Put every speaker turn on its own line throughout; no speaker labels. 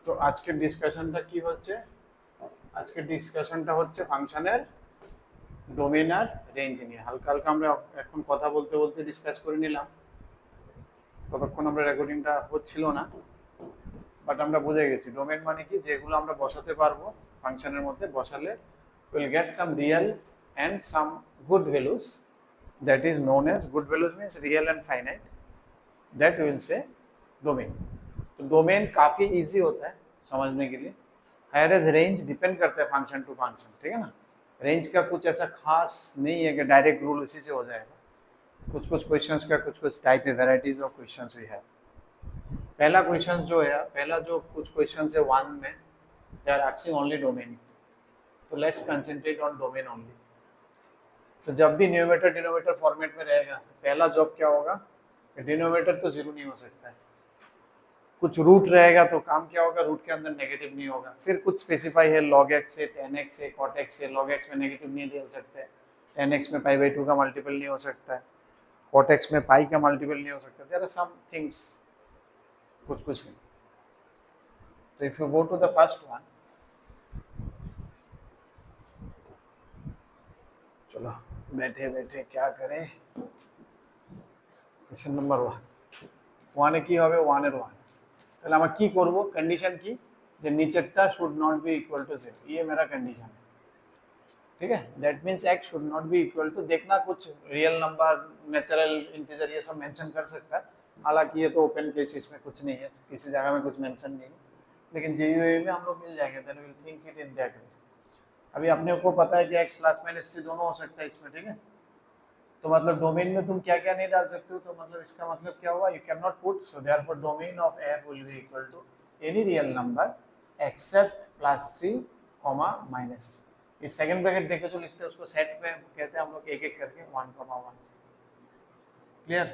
তো আজকের ডিসকাশনটা কি হচ্ছে? আজকের ডিসকাশনটা হচ্ছে ফাংশনের ডোমেন আর রেঞ্জ নিয়ে। হালকা হালকা আমরা এখন কথা বলতে বলতে ডিসকাস করে নিলাম। ততক্ষণ আমরা রেকর্ডিংটা হচ্ছিল না, বাট আমরা বুঝে গেছি ডোমেন মানে কি, যেগুলো আমরা বসাতে পারবো ফাংশনের মধ্যে, বসালে will get some real and some good values, that is known as good values means real and finite, that we will say domain. तो डोमेन काफी इजी होता है समझने के लिए, एज रेंज डिपेंड करता है फंक्शन टू फंक्शन, ठीक है ना। रेंज का कुछ ऐसा खास नहीं है कि डायरेक्ट रूल उसी से हो जाएगा। कुछ कुछ क्वेश्चंस का कुछ कुछ टाइप है, varieties of questions we have. पहला क्वेश्चन जो है, पहला जो कुछ क्वेश्चन है वन में, they are asking only domain, तो let's concentrate on domain only. तो जब भी न्यूमेरेटर डिनोमिनेटर फॉर्मेट में रहेगा तो पहला जॉब क्या होगा, डिनोमिनेटर तो जीरो नहीं हो सकता है, कुछ रूट रहेगा तो काम क्या होगा, रूट के अंदर नेगेटिव नहीं होगा। फिर कुछ स्पेसिफाई है log x है, tan x है, cot x है, log x में नेगेटिव नहीं दे सकते, tan x में π/2 का मल्टीपल नहीं हो सकता है, cot x में पाई का मल्टीपल नहीं हो सकता। देयर आर सम थिंग्स, कुछ कुछ है। तो if you go to the first one, चलो बैठे बैठे क्या करें। क्वेश्चन नंबर ওয়ানে কি হবে, ওয়ানের ওয়ান। তাহলে আমরা কি করব, কন্ডিশন কি, যে নিচেরটা should not be equal to 0, ये मेरा कंडीशन है, ठीक है। That means x should not be equal to, देखना कुछ रियल नंबर, नेचुरल इंटीजर ये सब मेंशन कर सकता है, हालांकि ये तो ओपन केस, इसमें कुछ नहीं है, किसी जगह में कुछ मेंशन नहीं है, लेकिन जीयूए में हम लोग मिल जाएंगे, then will think it in that way. अभी अपने को पता है कि x प्लस माइनस 3 दोनों हो सकता है इसमें, ठीक है। तो मतलब डोमेन में तुम क्या क्या नहीं डाल सकते हो, तो मतलब इसका मतलब क्या हुआ, you can not put, so therefore domain of f will be equal to any real number except +3, -3। इस सेकंड ब्रैकेट देखे जो लिखते हैं उसको सेट में कहते हैं हम लोग, एक एक करके 1, 1। क्लियर?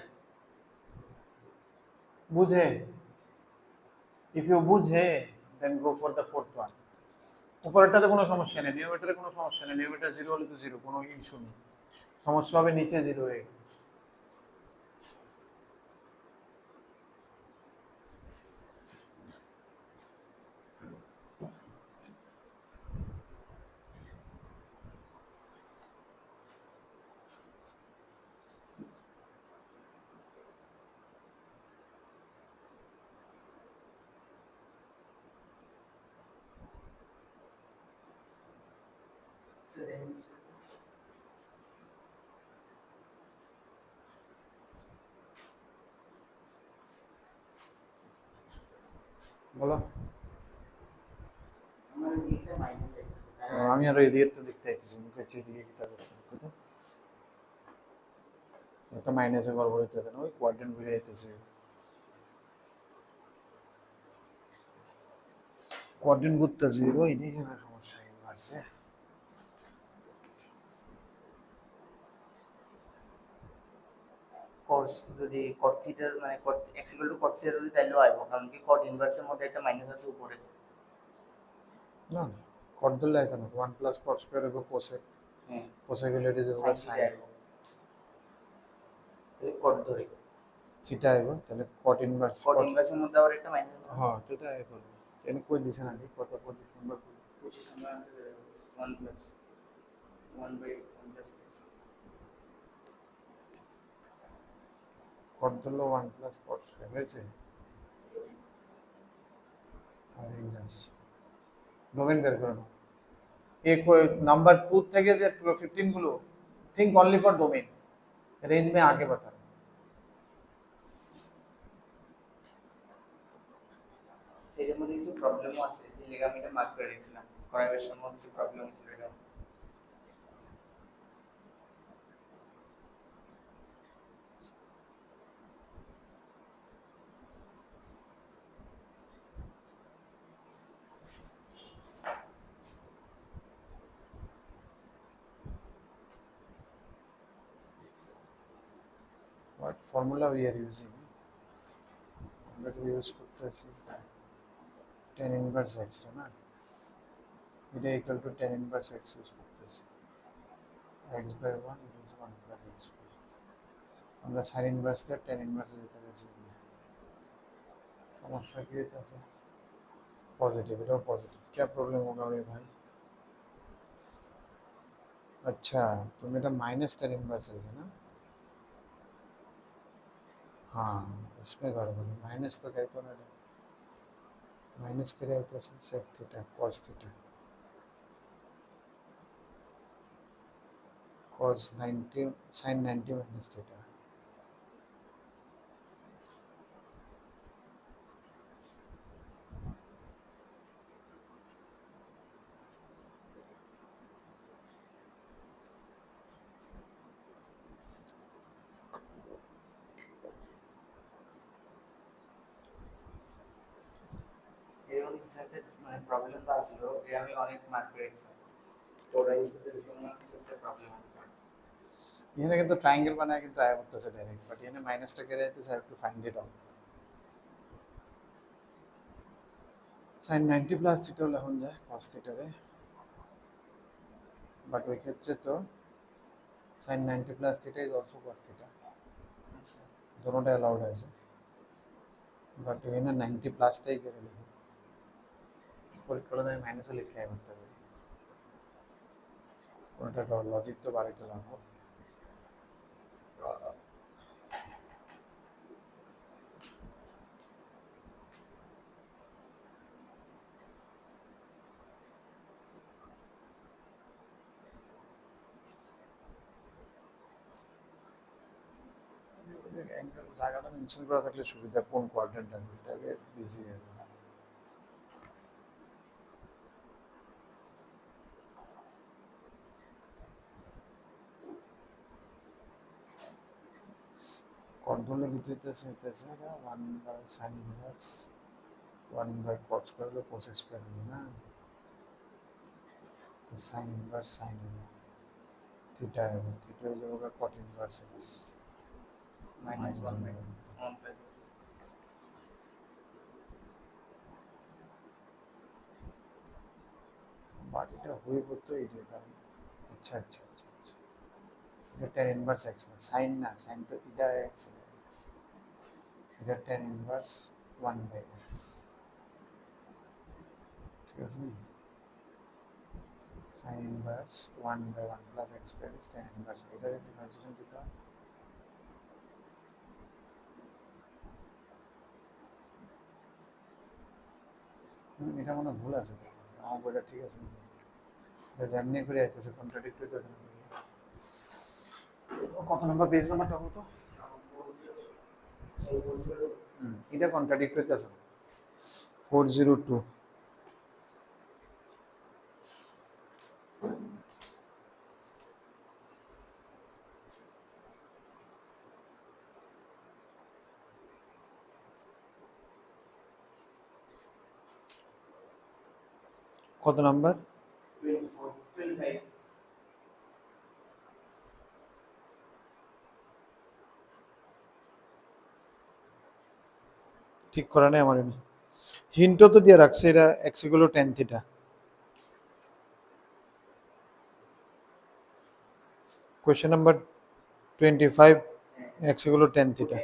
बुझे? इफ यू बुझे then go for the fourth one. উপরেরটাতে কোনো সমস্যা নেই, নিউমেরেটরে কোনো সমস্যা নেই, নিউমেরেটর 0 হলে তো 0, কোনো ইস্যু নেই। সমস্যা হবে নিচে 0 হয়ে। বলো। আমি আরো এদিকে তো দেখতে পাচ্ছি, মুখে চিরিয়ে কিটা করছে কোথায়, একটা মাইনাসে গড়বড় হইতেছে না, ওই কোয়াড্রেন্ট ঘুরে যাইতেছে, কোয়াড্রেন্ট ঘুরতেছে, ওই নিয়ে সমস্যা আছে।
cos যদি cot থিটা মানে cot x = cot থিটা যদি তাইলেও আইবো, কারণ কি cot ইনভার্সের মধ্যে একটা মাইনাস আছে উপরে।
না cot ধরলে আইতো না, 1 + cot স্কয়ার হবে cosec, cosec হলে এটা যাবে sin,
তাহলে cot ধরি
থিটা আইবো, তাহলে cot ইনভার্স,
cot ইনভার্সের মধ্যে আবার একটা মাইনাস আছে।
হ্যাঁ সেটা আইবো। এনে কই দিছেন আগে, কত পজিশন নাম্বার
25 নাম্বার আছে 1 + 1/1 +
cot ধরলো 1 + cot স্কয়ার হয়েছে। আর এই যাচ্ছে ডোমেন বের করে নাও। एक नंबर 2 থেকে যে 15 গুলো, think only for domain, range में आगे बता।
সেটার মধ্যে কিছু প্রবলেমও আছে, এই লেগে আমি এটা মার্ক করে রেখেছিলাম, করার সময় কিছু প্রবলেম ছিল এটা।
What formula we are using? But we use করতেছি tan inverse x না, এটা equal to tan inverse x use করতেছি, x/1 is 1 + x²। আমরা sin inverse থেকে tan inverse যেতে গেছি, সমস্যা কি হইতাছে, पॉजिटिव, इधर पॉजिटिव, क्या प्रॉब्लम होगा मेरे भाई? अच्छा, तो मेरा माइनस टेन इनवर्स है ना? हाँ, इसमें गड़बड़ है, माइनस तो कहते ना, माइनस के रहते हैं sec theta cos theta cos 90 sine 90 minus theta.
এরকম কিছু একটা মানে প্রবলেম তো আসলো, যে আমি অনেক মার্ক পেয়েছিলাম, টোটাল হিসেবে কোনো কিছু একটা প্রবলেম আছে।
ये কিন্তু ट्रायंगल बनाया কিন্তু आया होता से डायरेक्ट, बट ये माइनस टा के रहते sir to find it out. Sine 90 plus theta হলে হন যায় cos থিটা রে, বাট ওই ক্ষেত্রে তো sin 90 plus theta is also cos theta, दोनोंটা अलाउड আছে, বাট এখানে 90 প্লাসটাই করে লিখো, পরীক্ষাটা আমি মাইনাসও লিখে করতে পারি, কোনটা লজিক তো বাড়িতে লাগবো। অ্যাঙ্গেল জায়গাটা মেনশন করা থাকলে সুবিধা, কোন কোয়াড্রেন্ট আসবে তাহলে ইজি হয়ে যাবে। কট ধরলে কিছু হইতেছে 1/sin ইনভার্স 1/cot স্কয়ার হলো cos স্কয়ার হবে না, তো sin ইনভার্স sin থিটা হবে, থিটা হয়ে যাবে cot ইনভার্স x
-1/1
বাকিটা হয়ে করতে এই যে কারণ। আচ্ছা আচ্ছা আচ্ছা আচ্ছা, এটা tan ইনভার্স x না, sin না, sin তো এটা x, এটা tan ইনভার্স 1/x, ঠিক আছে না? sin inverse 1/1 plus x square is tan inverse, এটা ডিফারেন্সিয়েশন দিতে হয়। এটা মনে ভুল আছে, আমার বইটা ঠিক আছে না, এটা যেমনি করে আইতেছে কন্ট্রাডিক্ট হইতেছে না। কত নম্বর পেজ নাম্বারটা কত? এটা কন্ট্রাডিক্ট হইতেছে 402। কত নাম্বার?
24 25
ঠিক করা নেই আমার, হিন্টও তো দিয়ে রাখছে, এটা x equal to tan theta. Question number 25 x equal to tan theta.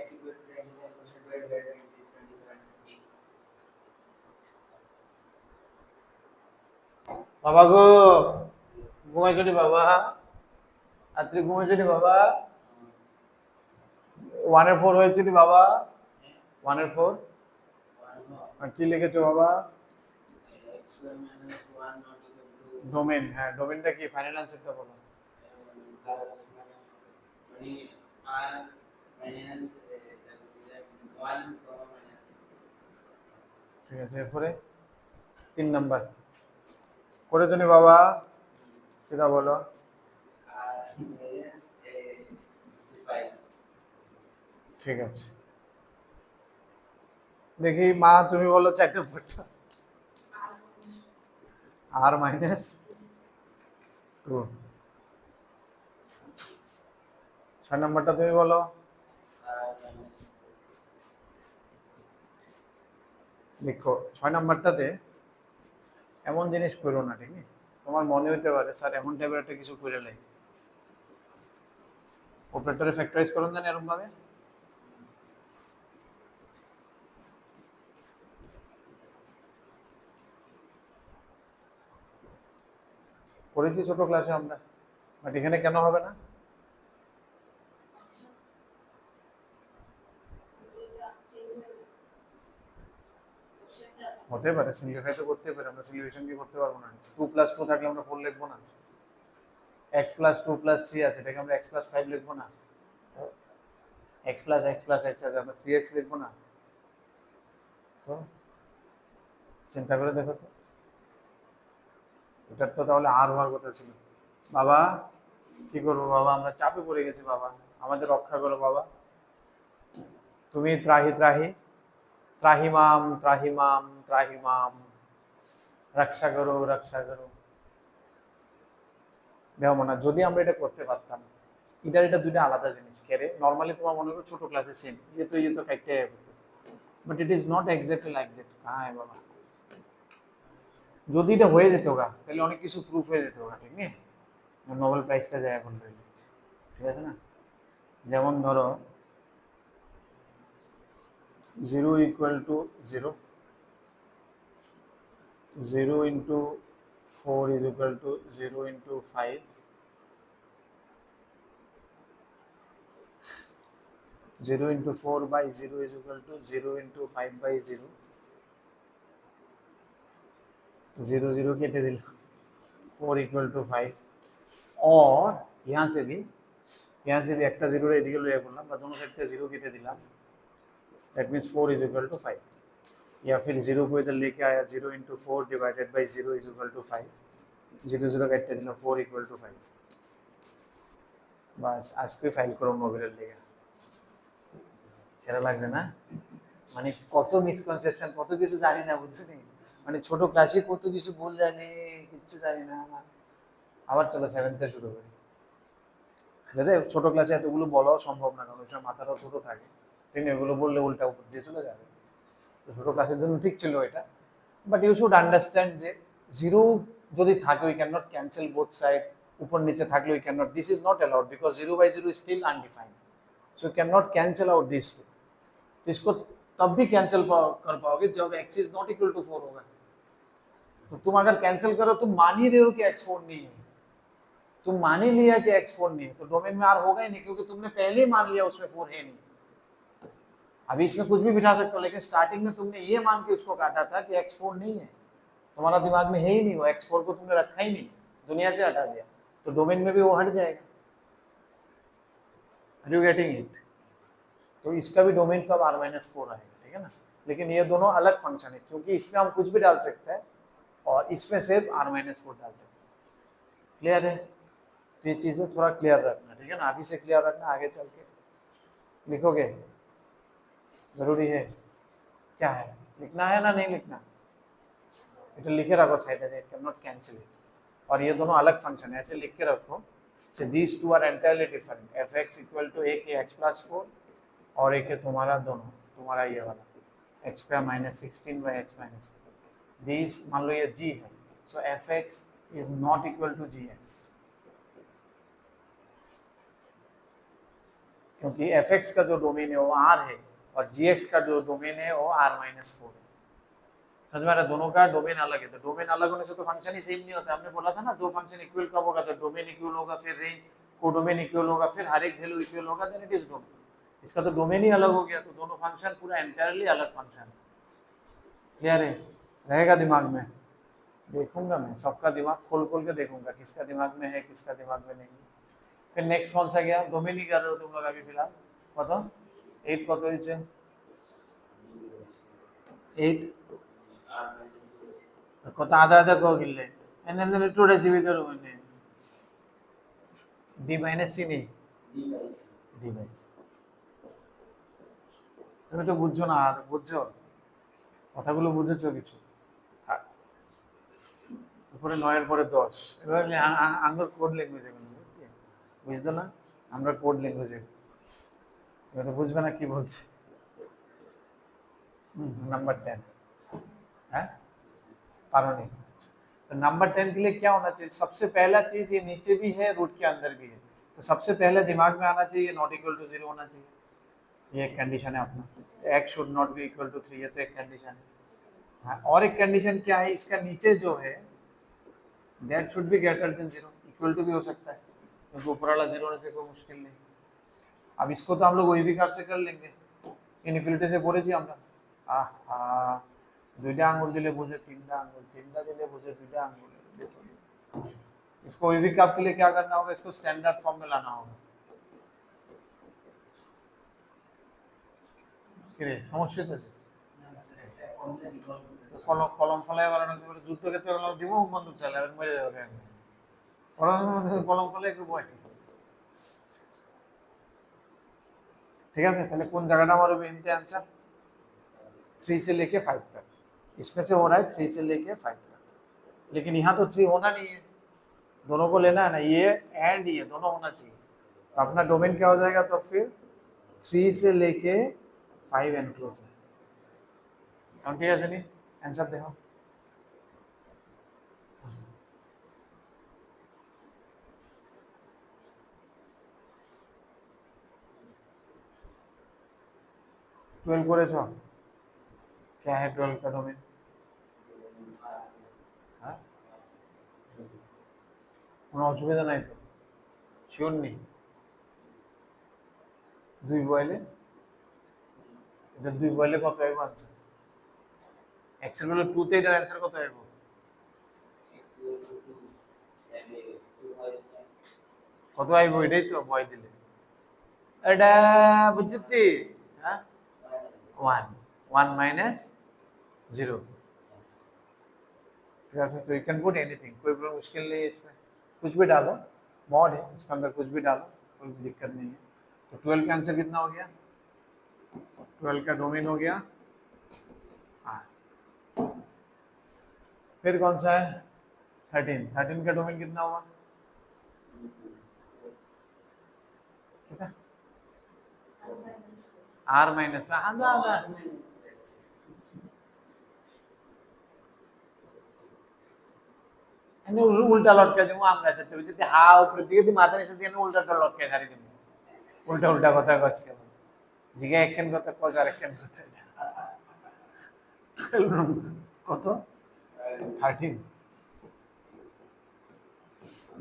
বাবা গো, ঘুমাইছো নি বাবা? রাত্রি ঘুমাইছো নি বাবা? 1/4 হয়েছে নি বাবা? 1/4 আর কি লিখেছো বাবা? ডোমেন, হ্যাঁ ডোমেনটা কি, ফাইনাল আনসারটা বলো। ঠিক আছে, এরপরে 3 নাম্বার করেছো নি বাবা? কিটা বলো? ঠিক আছে, দেখি মা তুমি বলো 4 নাম্বারটা। আর মাইনাস 2। 6 নাম্বারটা তুমি বলো। দেখো 6 নাম্বারটাতে এমন জিনিস করো না, ঠিক আছে? তোমার মনে হতে পারে স্যার এমন টাইপের একটা কিছু করে লাই, অপারেটরে ফ্যাক্টরাইজ করুন জানি এরকম ভাবে। করেছি ছোট ক্লাসে আমরা, বাট এখানে কেন হবে না? হতে পারে, সিম্পলিফাই তো করতে পারে, আমরা সলিউশন কি করতে পারবো না? 2+2 থাকলে আমরা 4 লিখবো না? x+2+3 আছে, এটাকে আমরা x+5 লিখবো না? x+x+x আছে, আমরা 3x লিখবো না? তো চিন্তা করে দেখো তো, এটার তো তাহলে আর হওয়ার কথা ছিল। বাবা কি করবো বাবা, আমরা চাপে পড়ে গেছি বাবা, আমাদের রক্ষা করো বাবা, তুমি ত্রাহি ত্রাহি, ত্রাহিমাম ত্রাহিমাম ত্রাহিমাম, রক্ষা করো রক্ষা করো। দেখো মনে যদি আমরা এটা করতে পারতাম, এটা দুইটা আলাদা জিনিস কেরে, নর্মালি তোমার মনে করো ছোট ক্লাসে সেম ইয়ে তো কাটতে করতেছে, but it is not exactly like that. হ্যাঁ বাবা, যদি এটা হয়ে যেত গা তাহলে অনেক কিছু প্রুফ হয়ে যেত গা, ঠিক নেই? নোবেল প্রাইজটা যায় এখন রইল, ঠিক আছে না? যেমন ধরো 0 = 0, 0 × 4 = 0 × 5, 0 × 4/0 = 0 × 5/0, 0 0 কেটে दिल 4 = 5, और यहाँ से भी একটা 0 এদিকে লয়ে করলাম, বা दोनों साइड से 0 केटे दिलाम, दैट मीन्स 4 = 5, या फिर 0 को इधर लेके आया, 0 × 4 / 0 = 5, 0 0 काटते दिलाम, 4 = 5। बस আজকে ফাইল করো নোবেলের লেগে, সেরা লাগছে না? মানে কত মিসকনসেপশন, কত কিছু জানি না, বুঝছো নি? মানে ছোট ক্লাসে কত কিছু ভুল জানি, কিচ্ছু জানি না। আবার চলো 7 থেকে শুরু করি। আচ্ছা যাই হোক, ছোট ক্লাসে এতগুলো বলাও সম্ভব না, কারণ ওই সময় মাথাটাও ছোট থাকে, ঠিক না? এগুলো বললে উল্টা উপর দিয়ে চলে যাবে। তো ছোট ক্লাসের জন্য ঠিক ছিল এটা, বাট ইউ শুড আন্ডারস্ট্যান্ড যে 0 যদি থাকে we can not cancel both side, উপর নিচে থাকলে we can not, this is not allowed because 0/0 is still undefined, so you can not cancel out this two. तो इसको तब भी कैंसिल कर पाओगे जब x is not equal to 4 होगा। तो तुम अगर कैंसिल करो, तुम मान ही रहे हो कि x 4 नहीं है, तुम मान ही लिया कि x 4 नहीं है, तो डोमेन में r होगा ही नहीं, क्योंकि तुमने पहले ही मान लिया उसमें 4 है नहीं। अभी इसमें कुछ भी बिठा सकते हो, लेकिन स्टार्टिंग में तुमने ये मान के उसको काटा था कि x 4 नहीं है, तुम्हारा दिमाग में है ही नहीं, वो x 4 को तुमने रखा ही नहीं, दुनिया से हटा दिया, तो डोमेन में भी वो हट जाएगा। Are you getting it? तो इसका भी डोमेन तब r-4 आएगा, ठीक है ना? लेकिन ये दोनों अलग फंक्शन है, क्योंकि इसमें हम कुछ भी डाल सकते हैं और इसमें सिर्फ r-4 डाल सकते हैं। क्लियर है? तो ये चीजें थोड़ा क्लियर रखना, ठीक है ना? अभी से क्लियर रखना, आगे चल के लिखोगे जरूरी है। क्या है, लिखना है ना नहीं लिखना? इट लिखे रखो साइड में, it can not cancel it. और ये दोनों अलग फंक्शन है, ऐसे लिख के रखो। So these two are entirely different, fx = एक है x+4 और एक है तुम्हारा दोनों, तुम्हारा ये वाला x² - 16/x-4। दीज मान लो ये g है, so fx is not equal to gx, क्योंकि fx का जो डोमेन है वो r है और gx का जो डोमेन है वो r-4 है। समझ में आ रहा है? दोनों का डोमेन अलग है, तो डोमेन अलग होने से तो फंक्शन ही सेम नहीं होता। हमने बोला था ना, दो फंक्शन इक्वल कब होगा? तो डोमेन इक्वल होगा, फिर रेंज कोडोमेन इक्वल होगा, फिर हर एक वैल्यू इक्वल होगा, देन इट इज डोमेन। इसका तो डोमेन ही अलग हो गया, तो दोनों फंक्शन पूरा एंटायरली अलग फंक्शन। क्लियर है? रहेगा दिमाग में? देखूंगा मैं सबका दिमाग खोल खोल के देखूंगा, किसका दिमाग में है, किसका दिमाग में नहीं। फिर नेक्स्ट कौन सा गया? डोमेन ही कर रहे हो तुम लोग अभी फिलहाल, बताओ 8 কত হয়েছে? 8 কত আধা আধা কো গিলে এনে এনে একটু রেসিপি ধরো, মানে d - c নেই, d - c। তুমি তো বুঝছো না, বুঝছো কথাগুলো, বুঝেছো কিছু? থাক, উপরে 9 এর পরে 10, এবার আমরা কোড ল্যাঙ্গুয়েজ এগুলো, বুঝছো না? আমরা কোড ল্যাঙ্গুয়েজ এগুলো, এবার বুঝবে না কি বলছে। नंबर 10 है, पारो नहीं। तो नंबर 10 के लिए क्या होना चाहिए? सबसे पहला चीज ये नीचे भी है, रूट के अंदर भी है, तो सबसे पहले दिमाग में आना चाहिए नॉट इक्वल टू 0 होना चाहिए, ये एक कंडीशन है अपना। x should not be equal to 3, ये तो एक कंडीशन है। हाँ, और एक कंडीशन क्या है? इसका नीचे जो है, that should be greater than 0, equal to भी हो सकता है क्योंकि ऊपर वाला 0 होने से कोई मुश्किल नहीं। अब इसको तो हम लोग वही भी कार से कर लेंगे, इनइक्वालिटी से পড়েছি আমরা। আহা, দুইটা আঙ্গুল দিলে বুঝে তিনটা আঙ্গুল, তিনটা দিলে বুঝे দুইটা আঙ্গুল। देखो इसको वही भी কাপ के लिए क्या करना होगा, इसको स्टैंडर्ड फॉर्म में लाना होगा। কিরে সমস্যা হচ্ছে? কলম কলম ফলায় বানানো করে যুদ্ধক্ষেত্রে কলম দিব, বন্দুক চালাবে মেরে দেবে কেন? কলম ফলায় একটু ভয়। ठीक है, पहले कौन जगह हमारे इनके आंसर 3 से लेके 5 तक, इसमें से हो रहा है 3 से लेके 5 तक, लेकिन यहाँ तो 3 होना नहीं है, दोनों को लेना है ना, ये एंड ये दोनों होना चाहिए। तो अपना डोमेन क्या हो जाएगा, तो फिर 3 से लेके 5 एनक्लोज है। ठीक है चलिए आंसर देखो। ट्वेल्व করে क्या है 12 का डोमेन? हाँ কোনো অসুবিধা নাই তো? শিওর নেই? দুই বয়লে এটা দুই বয়লে কত আইব आंसर? x এর ভ্যালু 2 তে এটার आंसर কত আইব? কত আইব এটাই তো বয় দিলে এটা বুঝছিস? হ্যাঁ 1 1 माइनस 0। ठीक है, तो यू कैन पुट एनीथिंग, कोई मुश्किल नहीं है इसमें, कुछ भी डालो, मॉड है उसके अंदर कुछ भी डालो, कोई दिक्कत नहीं है। तो 12 का आंसर कितना हो गया? 12 का डोमेन हो गया हाँ। फिर कौन सा है 13 का डोमेन कितना हुआ? कितना? r माइनस आधा आधा उल्टा लटका দিব আমরা সাথে যদি হা উপরে দিকে দি মাথা নিচে দিয়ে উল্টাটা লটকে ছাড়ি দিব, উল্টা উল্টা কথা কইছ কেন? জিগা একখান কথা কইছ আর একখান কথা। কত 13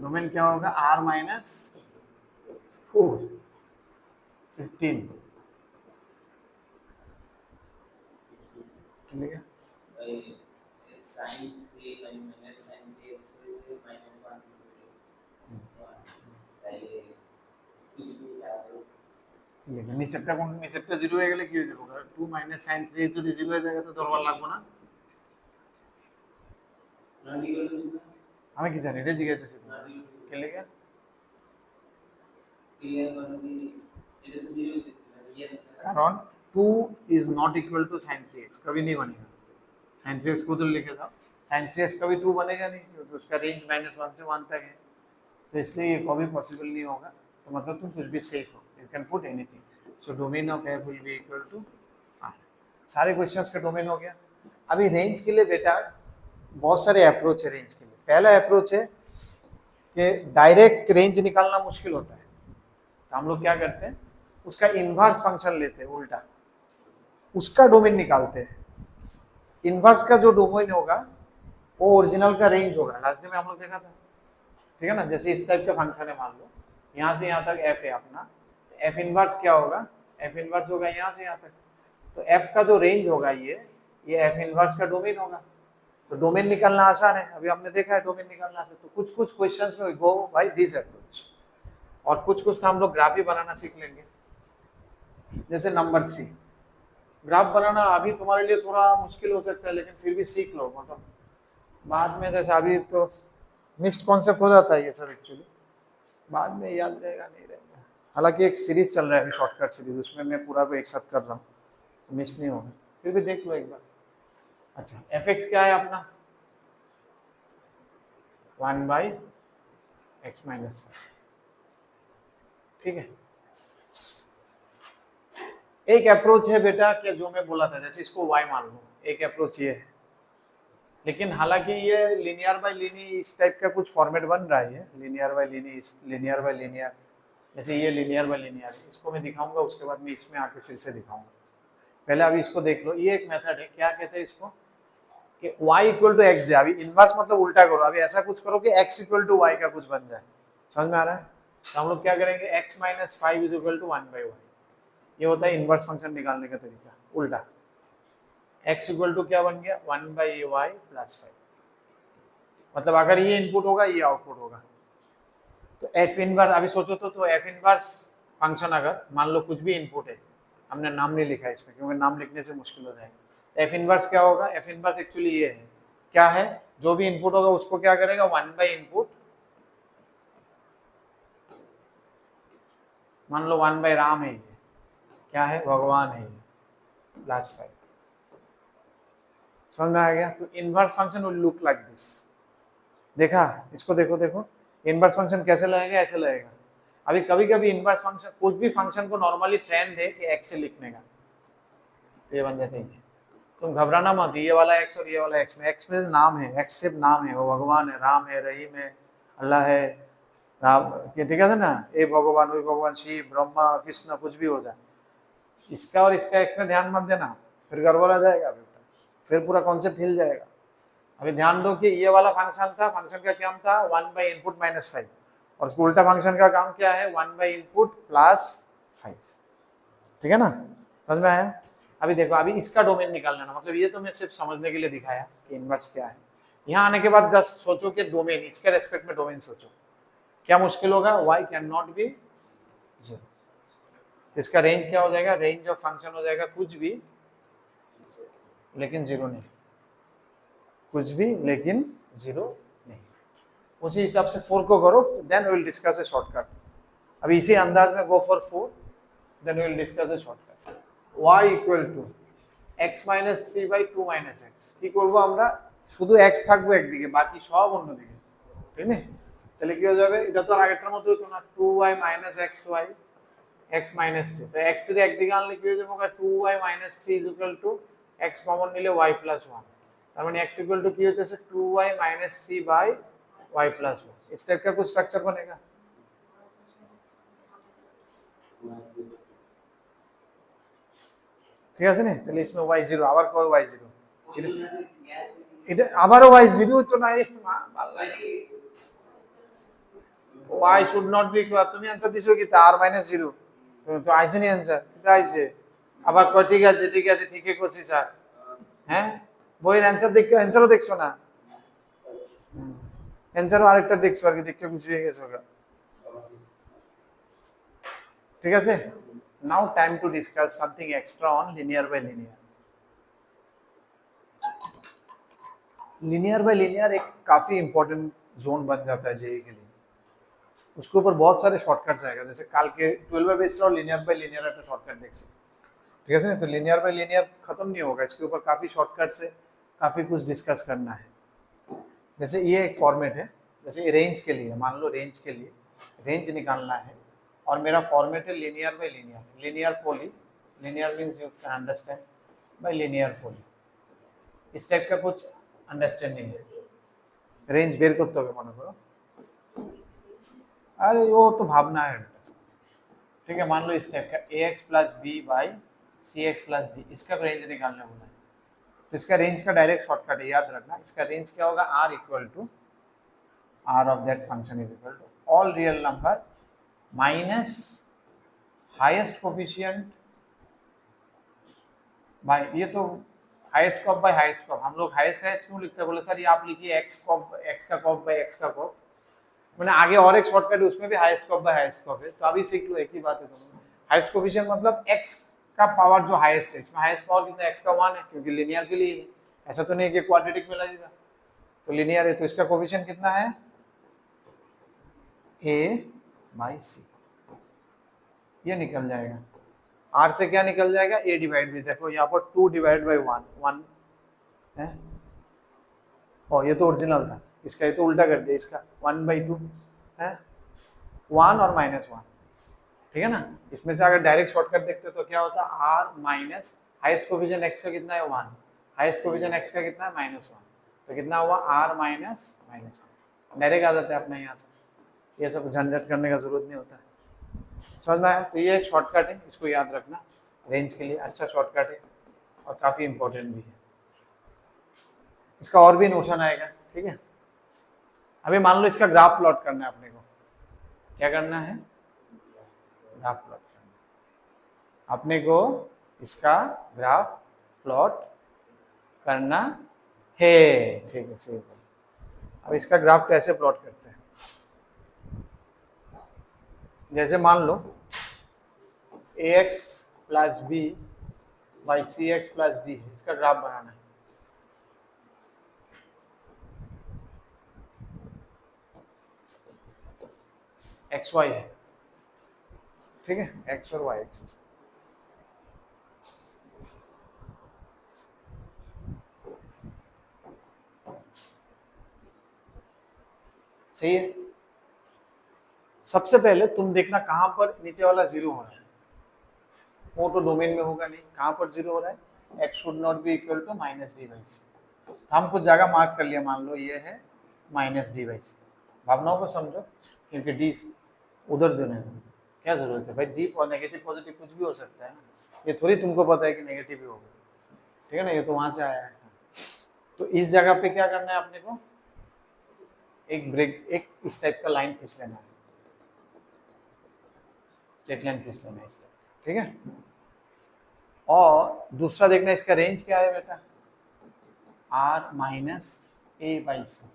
डोमेन क्या होगा r माइनस 4 15 ठीक है
sin 3 minus sin 3 x से minus 1 তাহলে কিছু
लेकिन নিচেরটা কোন নিচেরটা 0 হয়ে গেলে কি হয়ে যাবে? 2 माइनस sin 3 যদি 0 হয়ে যায় তো দরবার লাগবে না? আমি কি জানি এটা জিজ্ঞাসা করতেছি কে লেগে कारण 2 is not equal to sin 3x कभी नहीं बनेगा। sin 3x को तो लिखे था, sin 3x कभी 2 बनेगा नहीं क्योंकि उसका रेंज -1 से 1 तक है, तो इसलिए ये कभी पॉसिबल नहीं होगा। तो मतलब तुम कुछ भी सेफ हो, you can put anything. So domain of f will be equal to r। सारे क्वेश्चंस का डोमेन हो गया। अभी रेंज के लिए बेटा बहुत सारे अप्रोच है रेंज के लिए। पहला अप्रोच है कि डायरेक्ट रेंज निकालना मुश्किल होता है, तो हम लोग क्या करते हैं उसका इन्वर्स फंक्शन लेते हैं, उल्टा उसका डोमेन निकालते हैं। इन्वर्स का जो डोमेन होगा वो ओरिजिनल का रेंज होगा। लास्ट में हम लोग देखा था, ठीक है ना? जैसे इस टाइप का फंक्शन है, मान लो यहाँ से यहाँ तक f है अपना, तो f इन्वर्स क्या होगा? f इन्वर्स होगा यहाँ से यहाँ तक, तो f का जो रेंज होगा ये f इन्वर्स का डोमेन होगा। तो डोमेन निकालना आसान है, अभी हमने देखा है डोमेन निकालना आसान। तो कुछ कुछ क्वेश्चंस में गो बाय दिस अप्रोच, और कुछ कुछ तो हम लोग ग्राफ ही बनाना सीख लेंगे। जैसे नंबर 3 ग्राफ बनाना अभी तुम्हारे लिए थोड़ा मुश्किल हो सकता है, लेकिन फिर भी सीख लो, मतलब बाद में जैसे अभी तो मिक्स्ड कॉन्सेप्ट हो जाता है ये सब, एक्चुअली बाद में याद रहेगा नहीं रहेगा। हालांकि एक सीरीज चल रहा है अभी, शॉर्टकट सीरीज, उसमें मैं पूरा को एक साथ कर रहा हूँ तो मिस नहीं होगा, फिर भी देख लो एक बार। अच्छा fx क्या है अपना 1/x माइनस 1, ठीक है। एक अप्रोच है बेटा कि जो मैं बोला था, जैसे इसको y मान लो, एक अप्रोच ये है, लेकिन हालांकि ये लीनियर बाय लीनियर इस टाइप का कुछ फॉर्मेट बन रहा है, लीनियर बाय लीनियर, जैसे ये लीनियर बाय लीनियर है, इसको मैं दिखाऊंगा, उसके बाद मैं इसमें आके फिर से दिखाऊंगा। पहले अभी इसको देख लो, ये एक मेथड है, क्या कहते हैं इसको कि y इक्वल टू एक्स दे, अभी इनवर्स मतलब उल्टा करो, अभी ऐसा कुछ करो कि x इक्वल टू वाई का कुछ बन जाए, समझ में आ रहा है? तो हम लोग क्या करेंगे, x minus five is equal to one by Y, ये होता है इनवर्स फंक्शन निकालने का तरीका उल्टा। x इक्वल टू क्या बन गया, one by Y plus five, मतलब अगर ये इनपुट होगा ये आउटपुट होगा। तो एफ इनवर्स अभी सोचो तो एफ इनवर्स फंक्शन अगर मान लो कुछ भी इनपुट है, हमने नाम नहीं लिखा है इसमें क्योंकि नाम लिखने से मुश्किल हो जाएगा। एफ इनवर्स क्या होगा, एफ इनवर्स एक्चुअली ये है, क्या है, जो भी इनपुट होगा उसको क्या करेगा, वन बाई इनपुट, मान लो वन बाई राम है, ये क्या है, भगवान है, ये प्लस फाइव, समझ में आ गया? तो inverse function will look like this, देखा इसको, देखो देखो इनवर्स फंक्शन कैसे लगेगा, ऐसे लगेगा। अभी कभी कभी इनवर्स फंक्शन, कुछ भी फंक्शन को नॉर्मली ट्रेंड है कि एक्स से लिखने का, तो ये बन जाते हैं। तुम घबराना मत, ये वाला एक्स और ये वाला एक्स में नाम है, एक्स सिर्फ नाम है, वो भगवान है, राम है, रहीम है, अल्लाह है, राम, ठीक है ना, ए भगवान, वही भगवान, शिव, ब्रह्मा, कृष्ण, कुछ भी हो जाए, इसका और इसका एक्स में ध्यान मत देना, फिर गड़बड़ आ जाएगा बेटा, फिर पूरा कॉन्सेप्ट हिल जाएगा। अभी ध्यान दो कि ये वाला फंक्शन था, फंक्शन का क्या था, one by input minus five, और उसको उल्टा फंक्शन का काम क्या है, one by input plus five, ठीक है ना, समझ में आया? अभी देखो, अभी इसका डोमेन निकालना ना, मतलब ये तो मैं सिर्फ समझने के लिए दिखाया कि इनवर्स क्या है। यहाँ आने के बाद जस्ट सोचो कि डोमेन, इसके रेस्पेक्ट में डोमेन सोचो, क्या मुश्किल होगा, y can not be zero, इसका रेंज क्या हो जाएगा, रेंज ऑफ फंक्शन हो जाएगा कुछ भी लेकिन जीरो नहीं, कुछ भी लेकिन जीरो नहीं। उसी हिसाब से 4 को करो, then we will discuss a shortcut. अभी इसी अंदाज में go for 4, then we will discuss a shortcut. y equal to x minus 3 by 2 minus x, কি করব আমরা, শুধু x থাকবে একদিকে, বাকি সব অন্যদিকে, ঠিক না? তাহলে কি হয়ে যাবে, এটা তো আর আগেরটার মতো হতো না, 2y minus xy x minus 3, তো x কে একদিকে আনলে কি হয়ে যাবে, 2y minus 3 is equal to x common নিলে y প্লাস 1, তার মানে x इक्वल टू की होता है 2y minus 3 by y plus 1, इस टाइप का कुछ स्ट्रक्चर बनेगा। ঠিক আছে না, তাহলে इसमें y0 আবার কো y0, এটা আবারও y0 তো না, y should not be equal, তুমি आंसर দিছো কি, r - 0 তো আইছে নি आंसर, কি আইছে, আবার কয়, ঠিক আছে ঠিকই করছি স্যার, হ্যাঁ বইয়ের অ্যানসার দেখো, অ্যানসারও দেখছো না, অ্যানসারও আরেকটা দেখছো আর কি, দেখে খুশি হয়ে গেছো, ঠিক আছে। Now time to discuss something extra on linear by linear. Linear by linear एक काफी इंपॉर्टेंट जोन बन जाता है जेई के लिए, उसके ऊपर बहुत सारे शॉर्टकट्स आएगा, जैसे काल के 12 बेस्ड और लिनियर बाय लिनियर একটা शॉर्टकट देखছি, ठीक है ना, तो लिनियर बाय लिनियर खत्म नहीं होगा, इसके ऊपर काफी शॉर्टकट्स है, काफी कुछ डिस्कस करना है। जैसे ये एक फॉर्मेट है, जैसे रेंज के लिए, मान लो रेंज के लिए रेंज निकालना है, और मेरा फॉर्मेट है linear by linear, linear poly, linear means you can understand by linear poly, इस टाइप का कुछ अंडरस्टैंडिंग है। रेंज बेर करते হবে মনে করো, अरे वो तो भावना है, ठीक है, मान लो इस टाइप का ax plus B by cx plus D, इसका रेंज निकालने बोला है, तो इसका रेंज का डायरेक्ट शॉर्टकट है, याद रखना, इसका रेंज क्या होगा, r equal to r of that function is equal to all real number minus highest coefficient by, ये तो highest coeff by highest coeff, हम लोग हाईएस्ट हाईएस्ट क्यों लिखते हैं, बोले सर ये आप लिखिए x कॉफ, x का कॉफ बाय x का कॉफ, मैंने आगे और एक शॉर्टकट है उसमें भी हाईएस्ट कॉफ बाय हाईएस्ट कॉफ है, तो अभी सीख लो, एक ही बात है दोनों। हाईएस्ट कोफिशिएंट मतलब x का पावर जो हाईएस्ट है, इसमें हाईएस्ट पावर कितना है, x का 1 है, क्योंकि लिनियर के लिए ऐसा तो नहीं है कि क्वाड्रेटिक में लगेगा, तो लिनियर है, तो इसका कोफिशिएंट कितना है, a/c, ये निकल जाएगा, r से क्या निकल जाएगा, a डिवाइड भी, देखो यहाँ पर 2 डिवाइड बाई 1 है, और ये तो ओरिजिनल था, इसका ये तो उल्टा कर दिया, इसका 1/2 है, 1 और -1, ठीक है ना। इसमें से अगर डायरेक्ट शॉर्टकट देखते तो क्या होता, r minus highest coefficient x का कितना है 1, हाईएस्ट कोफिशिएंट x का कितना है -1, तो कितना हुआ r माइनस -1, डायरेक्ट आ जाता है अपने यहाँ से, ये सब झंझट करने का जरूरत नहीं होता है, समझ में आया। तो ये एक शॉर्टकट है, इसको याद रखना, रेंज के लिए अच्छा शॉर्टकट है और काफ़ी इंपॉर्टेंट भी है। इसका और भी नोशन आएगा, ठीक है। अभी मान लो इसका ग्राफ प्लॉट करना है अपने को, क्या करना है, ग्राफ प्लॉट करना है अपने को, इसका ग्राफ प्लॉट करना है, ठीक है, सही। अब इसका ग्राफ कैसे प्लॉट करते हैं, जैसे मान लो ax plus b by cx plus d, इसका ग्राफ बनाना है। एक्स वाई है, ठीक है, एक्स और वाई एक्सिस। सही है। सबसे पहले तुम देखना कहां पर नीचे वाला जीरो हो रहा है, वो तो डोमेन में होगा नहीं, कहां पर जीरो हो रहा है, x should not be equal to minus D by C. तो हम कुछ जगह मार्क कर लिया, मान लो ये है माइनस डी बाई सी, भावनाओं को समझो, क्योंकि डी उधर देने में क्या जरूरत है भाई, डी और नेगेटिव पॉजिटिव कुछ भी हो सकता है ना, ये थोड़ी तुमको पता है कि नेगेटिव भी होगा, ठीक है ना, ये तो वहां से आया है। तो इस जगह पे क्या करना है अपने को, एक ब्रेक, एक इस टाइप का लाइन खींच लेना है, स्ट्रेट लाइन खींच लेना है इस टाइप, ठीक है। और दूसरा देखना इसका रेंज क्या है बेटा, आर माइनस ए बाई सी,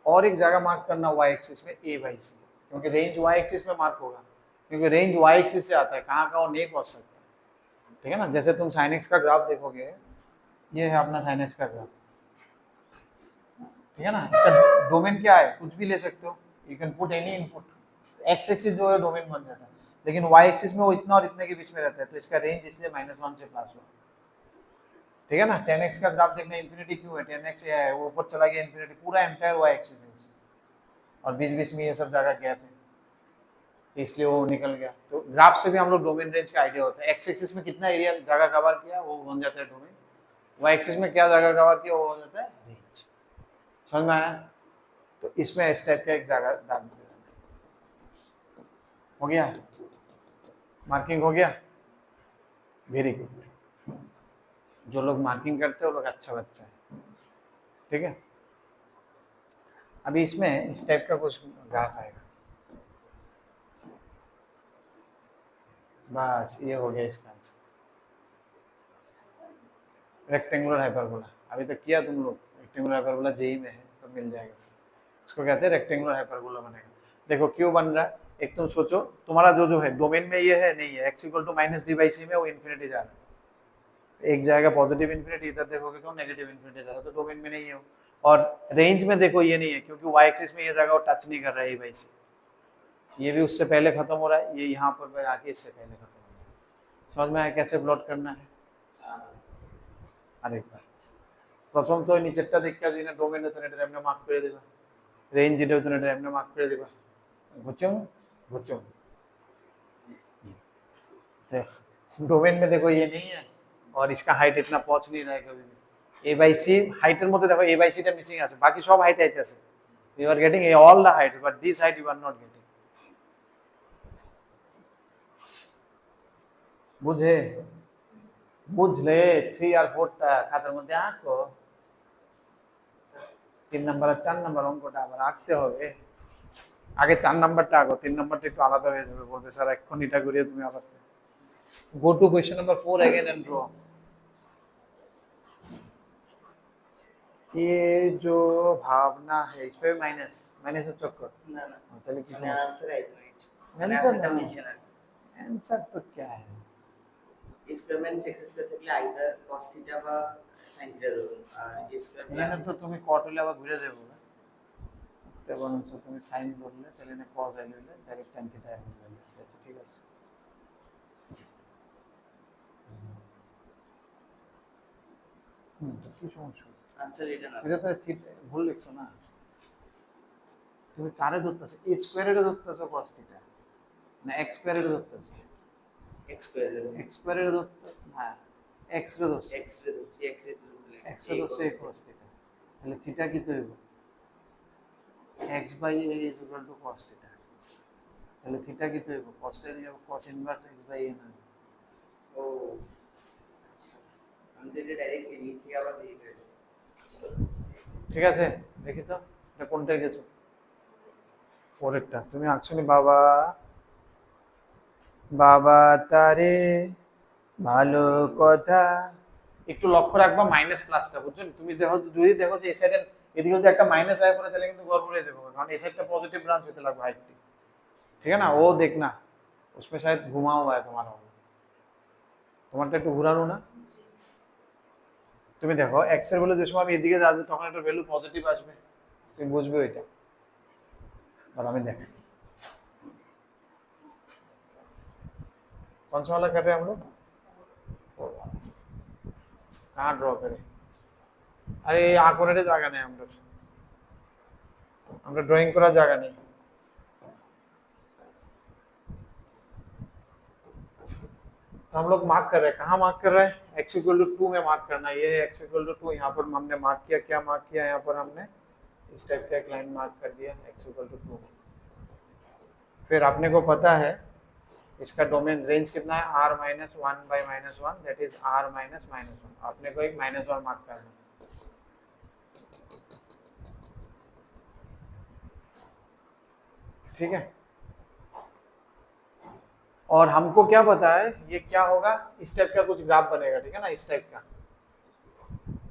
और एक जगह मार्क करना वाई एक्सिस में ए बाई सी, क्योंकि रेंज वाई एक्सिस में मार्क होगा, क्योंकि रेंज वाई एक्सिस से आता है, कहाँ का वो नहीं पहुंच सकता, ठीक है ना। जैसे तुम साइन एक्स का ग्राफ देखोगे, ये है अपना साइन एक्स का ग्राफ, ठीक है ना, इसका डोमेन क्या है, कुछ भी ले सकते हो, you can put any input, x axis जो है डोमेन बन जाता है, लेकिन वाई एक्सिस में वो इतना और इतने के बीच में रहता है, तो इसका रेंज इसलिए -1 से +1, ठीक है ना। 10x का ग्राफ देखना, इन्फिनिटी क्यों है, 10x ये है, वो ऊपर चला गया इन्फिनिटी, पूरा एंटायर वाई एक्सिस है और बीच बीच में ये सब जगह गैप है, इसलिए वो निकल गया। तो ग्राफ से भी हम लोग डोमेन रेंज का आइडिया होता है, एक्स एक्सिस में कितना एरिया जगह कवर किया वो बन जाता है डोमेन, वाई एक्सिस में क्या जगह कवर किया वो हो जाता है रेंज, समझ में आया। तो इसमें इस टाइप का एक जगह दाग हो गया, मार्किंग हो गया, वेरी गुड, जो लोग मार्किंग करते हैं वो लोग अच्छा बच्चा है, ठीक है। अभी इसमें इस टाइप का कुछ ग्राफ आएगा, बस ये हो गया इसका आंसर, रेक्टेंगुलर हाइपरबोला। अभी तक किया तुम लोग, रेक्टेंगुलर हाइपरबोला जेई में है तो मिल जाएगा, इसको कहते हैं रेक्टेंगुलर हाइपरबोला बनेगा। देखो क्यों बन रहा है, एक तुम सोचो, तुम्हारा जो है डोमेन में ये है नहीं है, X equal to minus D by C में वो इन्फिनिटी जा रहा है, एक जाएगा पॉजिटिव इन्फिनिटी, इधर देखोगे तो नेगेटिव इन्फिनिटी जा रहा है, तो डोमेन में नहीं है वो। और रेंज में देखो ये नहीं है, क्योंकि वाई एक्सिस में ये जगह वो टच नहीं कर रहा है बाई सी, ये भी उससे पहले खत्म हो रहा है, ये यहाँ पर आके इससे पहले खत्म हो रहा है। समझ में आया कैसे प्लॉट करना है। আরেকবার প্রথম তো নিচেরটা দেখে দিনা ডোমেন তো এটা এমনি মার্ক করে দিবা, रेंज যেটা তো এটা এমনি মার্ক করে দিবা, বুঝছো बुझो। डोमेन में देखो ये नहीं है और इसका हाइट इतना पहुंच नहीं रहा है कभी भी, ए बाई सी हाइटर मध्य देखो ए बाई सीटा मिसिंग আছে, বাকি সব হাইট আইতেছে, you are getting all the heights but this height you are not getting, বুঝে বুঝলে 3 আর 4 টা খাতার মধ্যে আঁকো, 3 নাম্বার আর 4 নাম্বার অঙ্কটা আবার আঁকতে হবে, আগে 4 নাম্বারটা আঁকো, 3 নাম্বারটা একটু আলাদা হয়ে যাবে, বলবে স্যার এখন এটা করিয়ে তুমি আবার go to question number 4 again and draw। ये जो भावना है इस पे माइनस माइनस चक्कर
ना ना
चलिए किस
आंसर है
आंसर
এটা মেনশন আছে,
आंसर तो क्या है,
স্কয়ার এক্স স্কয়ার থাকলে আইদার cos থিটা বা sin থিটা ধরুন, আর স্কয়ার
এখানে তো তুমি কট হলে আবার ঘুরে যাবে না, তো বলছো তুমি sin ধরলে তাহলে না cos আইলে ডাইরেক্ট tan থিটা হয়ে যাবে, ঠিক আছে। তো কি সমস্যা,
আনসার এটা না,
এটা তো থিটা ভুল লিখছো না, তুমি কারে ধরতেছো, a স্কয়ারে ধরতেছো cos থিটা না x স্কয়ারে ধরতেছো,
x স্কয়ার
x স্কয়ারে ধরতে হ্যাঁ x রে ধরছো,
x রে ধরছি, x রে ধরলে
x রে ধরছো a cos থিটা, তাহলে থিটা কি তো হইব x by a is equal to cos theta, তাহলে থিটা কি তো হইব cos টা দিয়ে cos inverse x by a না,
ও আমি তো এটা ডাইরেক্টলি নিচ থেকে আবার দিয়ে ফেলেছি।
ঠিক আছে, দেখি তো এটা কোনটায় গেছো। ফোরেরটা তুমি অ্যাকচুয়ালি বাবা বাবা তারে ভালো কথা, একটু লক্ষ্য রাখবা মাইনাস প্লাসটা, বুঝছো? তুমি দেখো, যদি দেখো যে এই সাইডে এদিকে যদি একটা মাইনাস আয় পড়ে তাহলে কিন্তু গড়বড় হয়ে যাবে, কারণ এই साइड पॉजिटिव ब्रांच होते लगभग हाइट, ठीक है ना? वो देखना उसमें शायद घुमा हुआ है तुम्हारा, তোমারটা একটু ঘোরানো না। তুমি দেখো x এর ভ্যালু যে সময় আমি এদিকে যাবে তখন একটা ভ্যালু পজিটিভ আসবে, তুমি বুঝবে এটা। और আমি দেখ कौन सा वाला कर रहे हैं हम लोग, कहाँ ड्रॉ करें? अरे आंकड़े জায়গা নেই আমরা ড্রয়িং করার জায়গা নেই। तो हम लोग मार्क कर रहे हैं, कहाँ मार्क कर रहे हैं? x इक्वल टू 2 में मार्क करना है, ये x इक्वल टू 2 यहाँ पर हमने मार्क किया, क्या मार्क किया यहाँ पर हमने इस टाइप का एक लाइन मार्क कर दिया x इक्वल टू 2। फिर आपने को पता है इसका डोमेन रेंज कितना है, r minus 1 by minus 1, that is r minus minus 1। आपने को एक माइनस 1 मार्क करना है, ठीक है? और हमको क्या पता है ये क्या होगा, इस टाइप का कुछ ग्राफ बनेगा, ठीक है ना, इस टाइप का।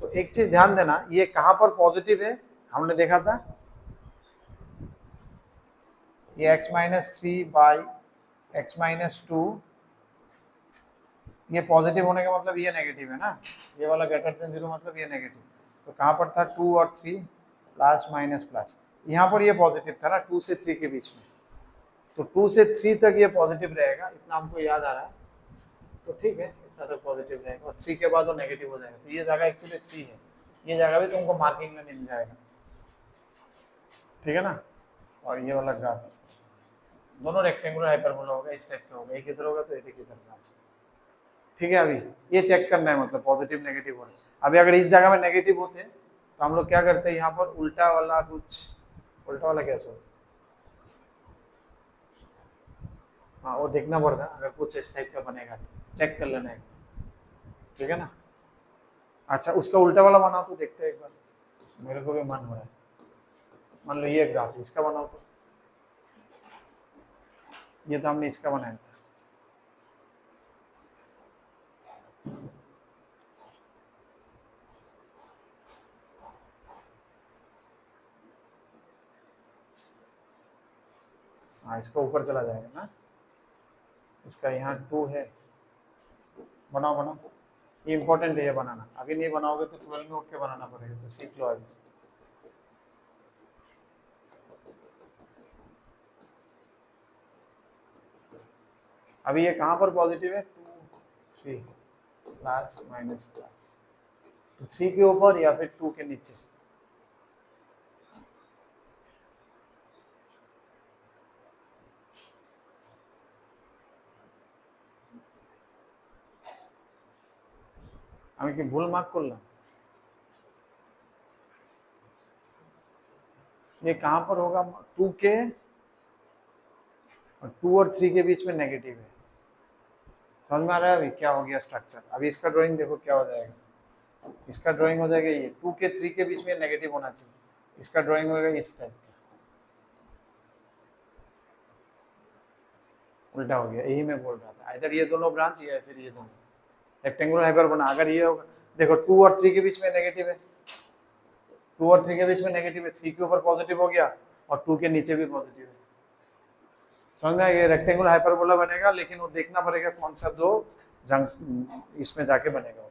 तो एक चीज ध्यान देना, ये कहां पर पॉजिटिव है हमने देखा था, ये x minus 3 by x minus 2, ये पॉजिटिव होने का मतलब ये नेगेटिव है ना, ये वाला ग्रेटर देन 0 मतलब ये नेगेटिव। तो कहां पर था 2 और 3 प्लस माइनस प्लस, यहाँ पर ये पॉजिटिव था ना 2 से 3 के बीच में, तो 2 से 3 तक ये पॉजिटिव रहेगा, इतना हमको याद आ रहा है, तो ठीक है इतना तक पॉजिटिव रहेगा, और 3 के बाद वो नेगेटिव हो जाएगा। तो ये जगह एक्चुअली 3 है, ये जगह भी तुमको मार्किंग में मिल जाएगा, ठीक है ना? और ये वाला ग्राफ दोनों रेक्टेंगुलर हाइपरबोला होगा, इस टाइप का होगा, एक इधर होगा तो एक इधर का, ठीक है? अभी ये चेक करना है, मतलब पॉजिटिव नेगेटिव हो रहा है। अभी अगर इस जगह में नेगेटिव होते तो हम लोग क्या करते हैं, यहाँ पर उल्टा वाला कुछ, उल्टा वाला क्या सोच, हाँ वो देखना पड़ता, अगर कुछ इस टाइप का बनेगा चेक कर लेना है, ठीक है ना? अच्छा उसका उल्टा वाला बनाओ तो देखते हैं एक बार, मेरे को भी मन हो रहा है। मान लो ये ग्राफ, इसका बनाओ तो, ये तो हमने इसका बनाया था, हाँ इसका ऊपर चला जाएगा ना, इसका यहाँ 2 है, बनाओ बनाओ, ये इंपॉर्टेंट है ये बनाना, अभी नहीं बनाओगे तो 12 में उठ के बनाना पड़ेगा, तो सीख लो अभी। अभी ये कहाँ पर पॉजिटिव है, 2 3 प्लस माइनस प्लस, तो 3 के ऊपर या फिर 2 के नीचे, আমি কি ভুল মার্ক করলাম? ये कहां पर होगा, 2 के और 2 और 3 के बीच में नेगेटिव है, समझ में आ रहा है अभी क्या हो गया स्ट्रक्चर? अभी इसका ड्राइंग देखो क्या हो जाएगा, इसका ड्राइंग हो जाएगा ये 2 के 3 के बीच में नेगेटिव होना चाहिए, इसका ड्राइंग होगा इस टाइप का, उल्टा हो गया, यही मैं बोल रहा था, इधर ये दोनों ब्रांच या फिर ये दोनों रेक्टेंगुलर हाइपरबोला, अगर ये होगा देखो 2 और 3 के बीच में नेगेटिव है, 2 और 3 के बीच में नेगेटिव है, 3 के ऊपर पॉजिटिव हो गया और 2 के नीचे भी पॉजिटिव है, समझ में? ये रेक्टेंगुलर हाइपरबोला बनेगा, लेकिन वो देखना पड़ेगा कौन सा दो जंक्शन इसमें जाके बनेगा।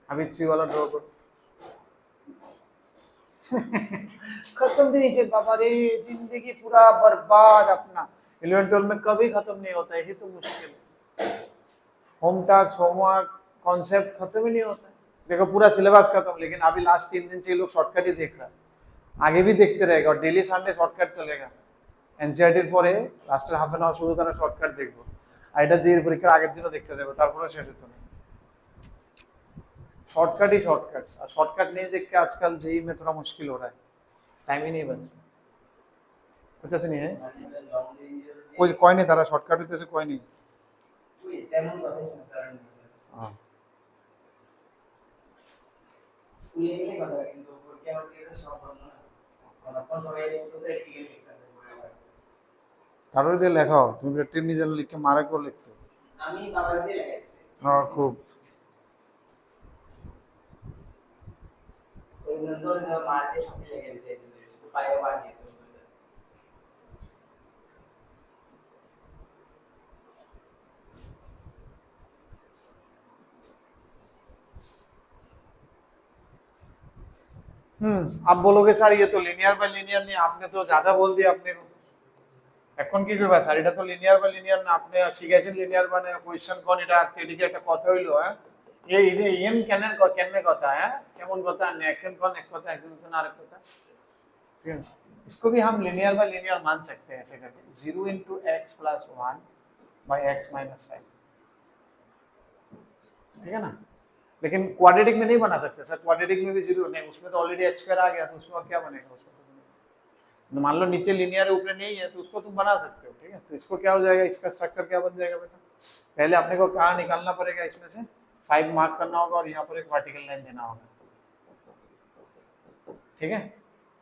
अभी 3 वाला ड्रॉ करो। खत्म नहीं है बाबा रे, जिंदगी पूरा बर्बाद अपना, 11 12 में कभी खत्म नहीं होता है, यही तो मुश्किल है। होम टास्क होमवर्क कॉन्सेप्ट खत्म ही नहीं होता है, देखो पूरा सिलेबस खत्म, लेकिन अभी लास्ट 3 दिन से ये लोग शॉर्टकट ही देख रहा है, आगे भी देखते रहेगा, और डेली संडे शॉर्टकट चलेगा। एनसीईआरटी পরে লাস্টের হাফ এন আওয়ার শুধু তারা শর্টকাট দেখবো, আর এটা যে পরীক্ষার আগের দিনও দেখতে যাবে, তারপরে শেষ হতো না। शॉर्टकट ही शॉर्टकट्स, और शॉर्टकट नहीं देख के आजकल जेई में थोड़ा मुश्किल हो रहा है, टाइम ही नहीं बचता। कुछ ऐसे नहीं है,
মানে লং রেঞ্জের
कोई कोई नहीं तारा शॉर्टकट होते से कोई नहीं।
ওই তেমন কথাই স্যার
हाँ
স্কুলে গেলে কথা কিন্তু পরীক্ষা হতে গেলে সম্ভব না কারণ এখন সবাই শুধু প্র্যাকটিক্যাল লিখতে হবে।
তারপরে দিয়ে লেখাও, তুমি প্র্যাকটিস নিজে লিখে মারা করে লিখতে।
আমি বাবার দিয়ে লেখাচ্ছি।
हाँ खूब।
ওই ধরে না মার দিয়ে সাথে লেখা দিয়েছে শুধু পায়ে পা দিয়ে
आप बोलोगे सर ये तो लिनियर बाय लिनियर नहीं, आपने तो ज्यादा बोल दिया अपने को। এখন কি করবা স্যার, এটা তো লিনিয়ার বাই লিনিয়ার না, আপনি শিখাইছেন লিনিয়ার মানে কোশ্চেন কোন এটা এদিকে একটা কথা হইলো। হ্যাঁ এই এটা ইয়েন কেমনে কথা, হ্যাঁ কেমন কথা না, একজন কোন এক কথা একজন কোন আরেক কথা, ठीक है। इसको भी हम लिनियर बाय लिनियर मान सकते हैं ऐसे करके 0 * x + 1 / x - 5, ठीक है ना। लेकिन क्वाड्रेटिक में नहीं बना सकते सर, क्वाड्रेटिक में भी 0 नहीं, उसमें तो ऑलरेडी h स्क्वायर आ गया, तो उसमें और क्या बनेगा उसमें। तो मान लो नीचे लिनियर है ऊपर नहीं है, तो उसको तुम बना सकते हो, ठीक है। तो इसको क्या हो जाएगा, इसका स्ट्रक्चर क्या बन जाएगा बेटा, पहले अपने को कहाँ निकालना पड़ेगा, इसमें से 5 मार्क करना होगा और यहाँ पर एक वर्टिकल लाइन देना होगा, ठीक है।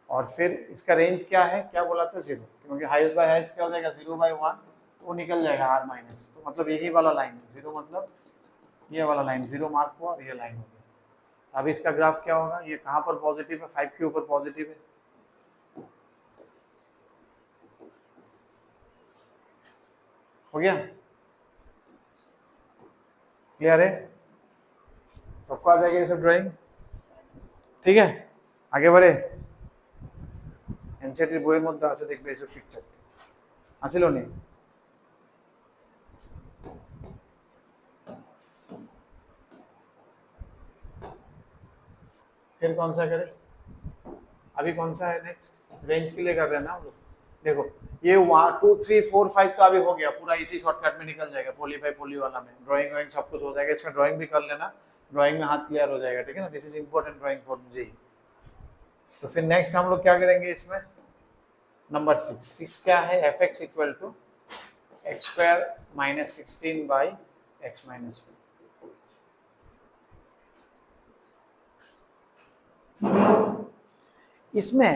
और फिर इसका रेंज क्या है, क्या बोला था 0, क्योंकि हाईएस्ट बाय हाईएस्ट क्या हो जाएगा 0/1, वो निकल जाएगा r माइनस, तो मतलब यही वाला लाइन 0, मतलब ये वाला लाइन 0 मार्क हुआ और ये लाइन हो गया। अब इसका ग्राफ क्या होगा, ये कहाँ पर पॉजिटिव है, 5 के ऊपर पॉजिटिव है, हो गया, क्लियर है सबको, आ जाएगा ये सब ड्राइंग, ठीक है। आगे बढ़े, एनसीईआरटी বইয়ের মধ্যে আছে দেখবে এইসব পিকচার আছিল নি। फिर कौन सा करें, अभी कौन सा है नेक्स्ट, रेंज के लिए कर रहे हैं ना हम लोग। देखो ये 1 2 3 4 5 तो अभी हो गया, पूरा इसी शॉर्टकट में निकल जाएगा, पोली बाय पोली वाला में ड्राइंग वाइंग सब कुछ हो जाएगा, इसमें ड्राइंग भी कर लेना, ड्राइंग में हाथ क्लियर हो जाएगा, ठीक है ना। This is important drawing for G. तो फिर नेक्स्ट हम लोग क्या करेंगे इसमें, नंबर 6 क्या है, fx = x² - 16/x - 1। इसमें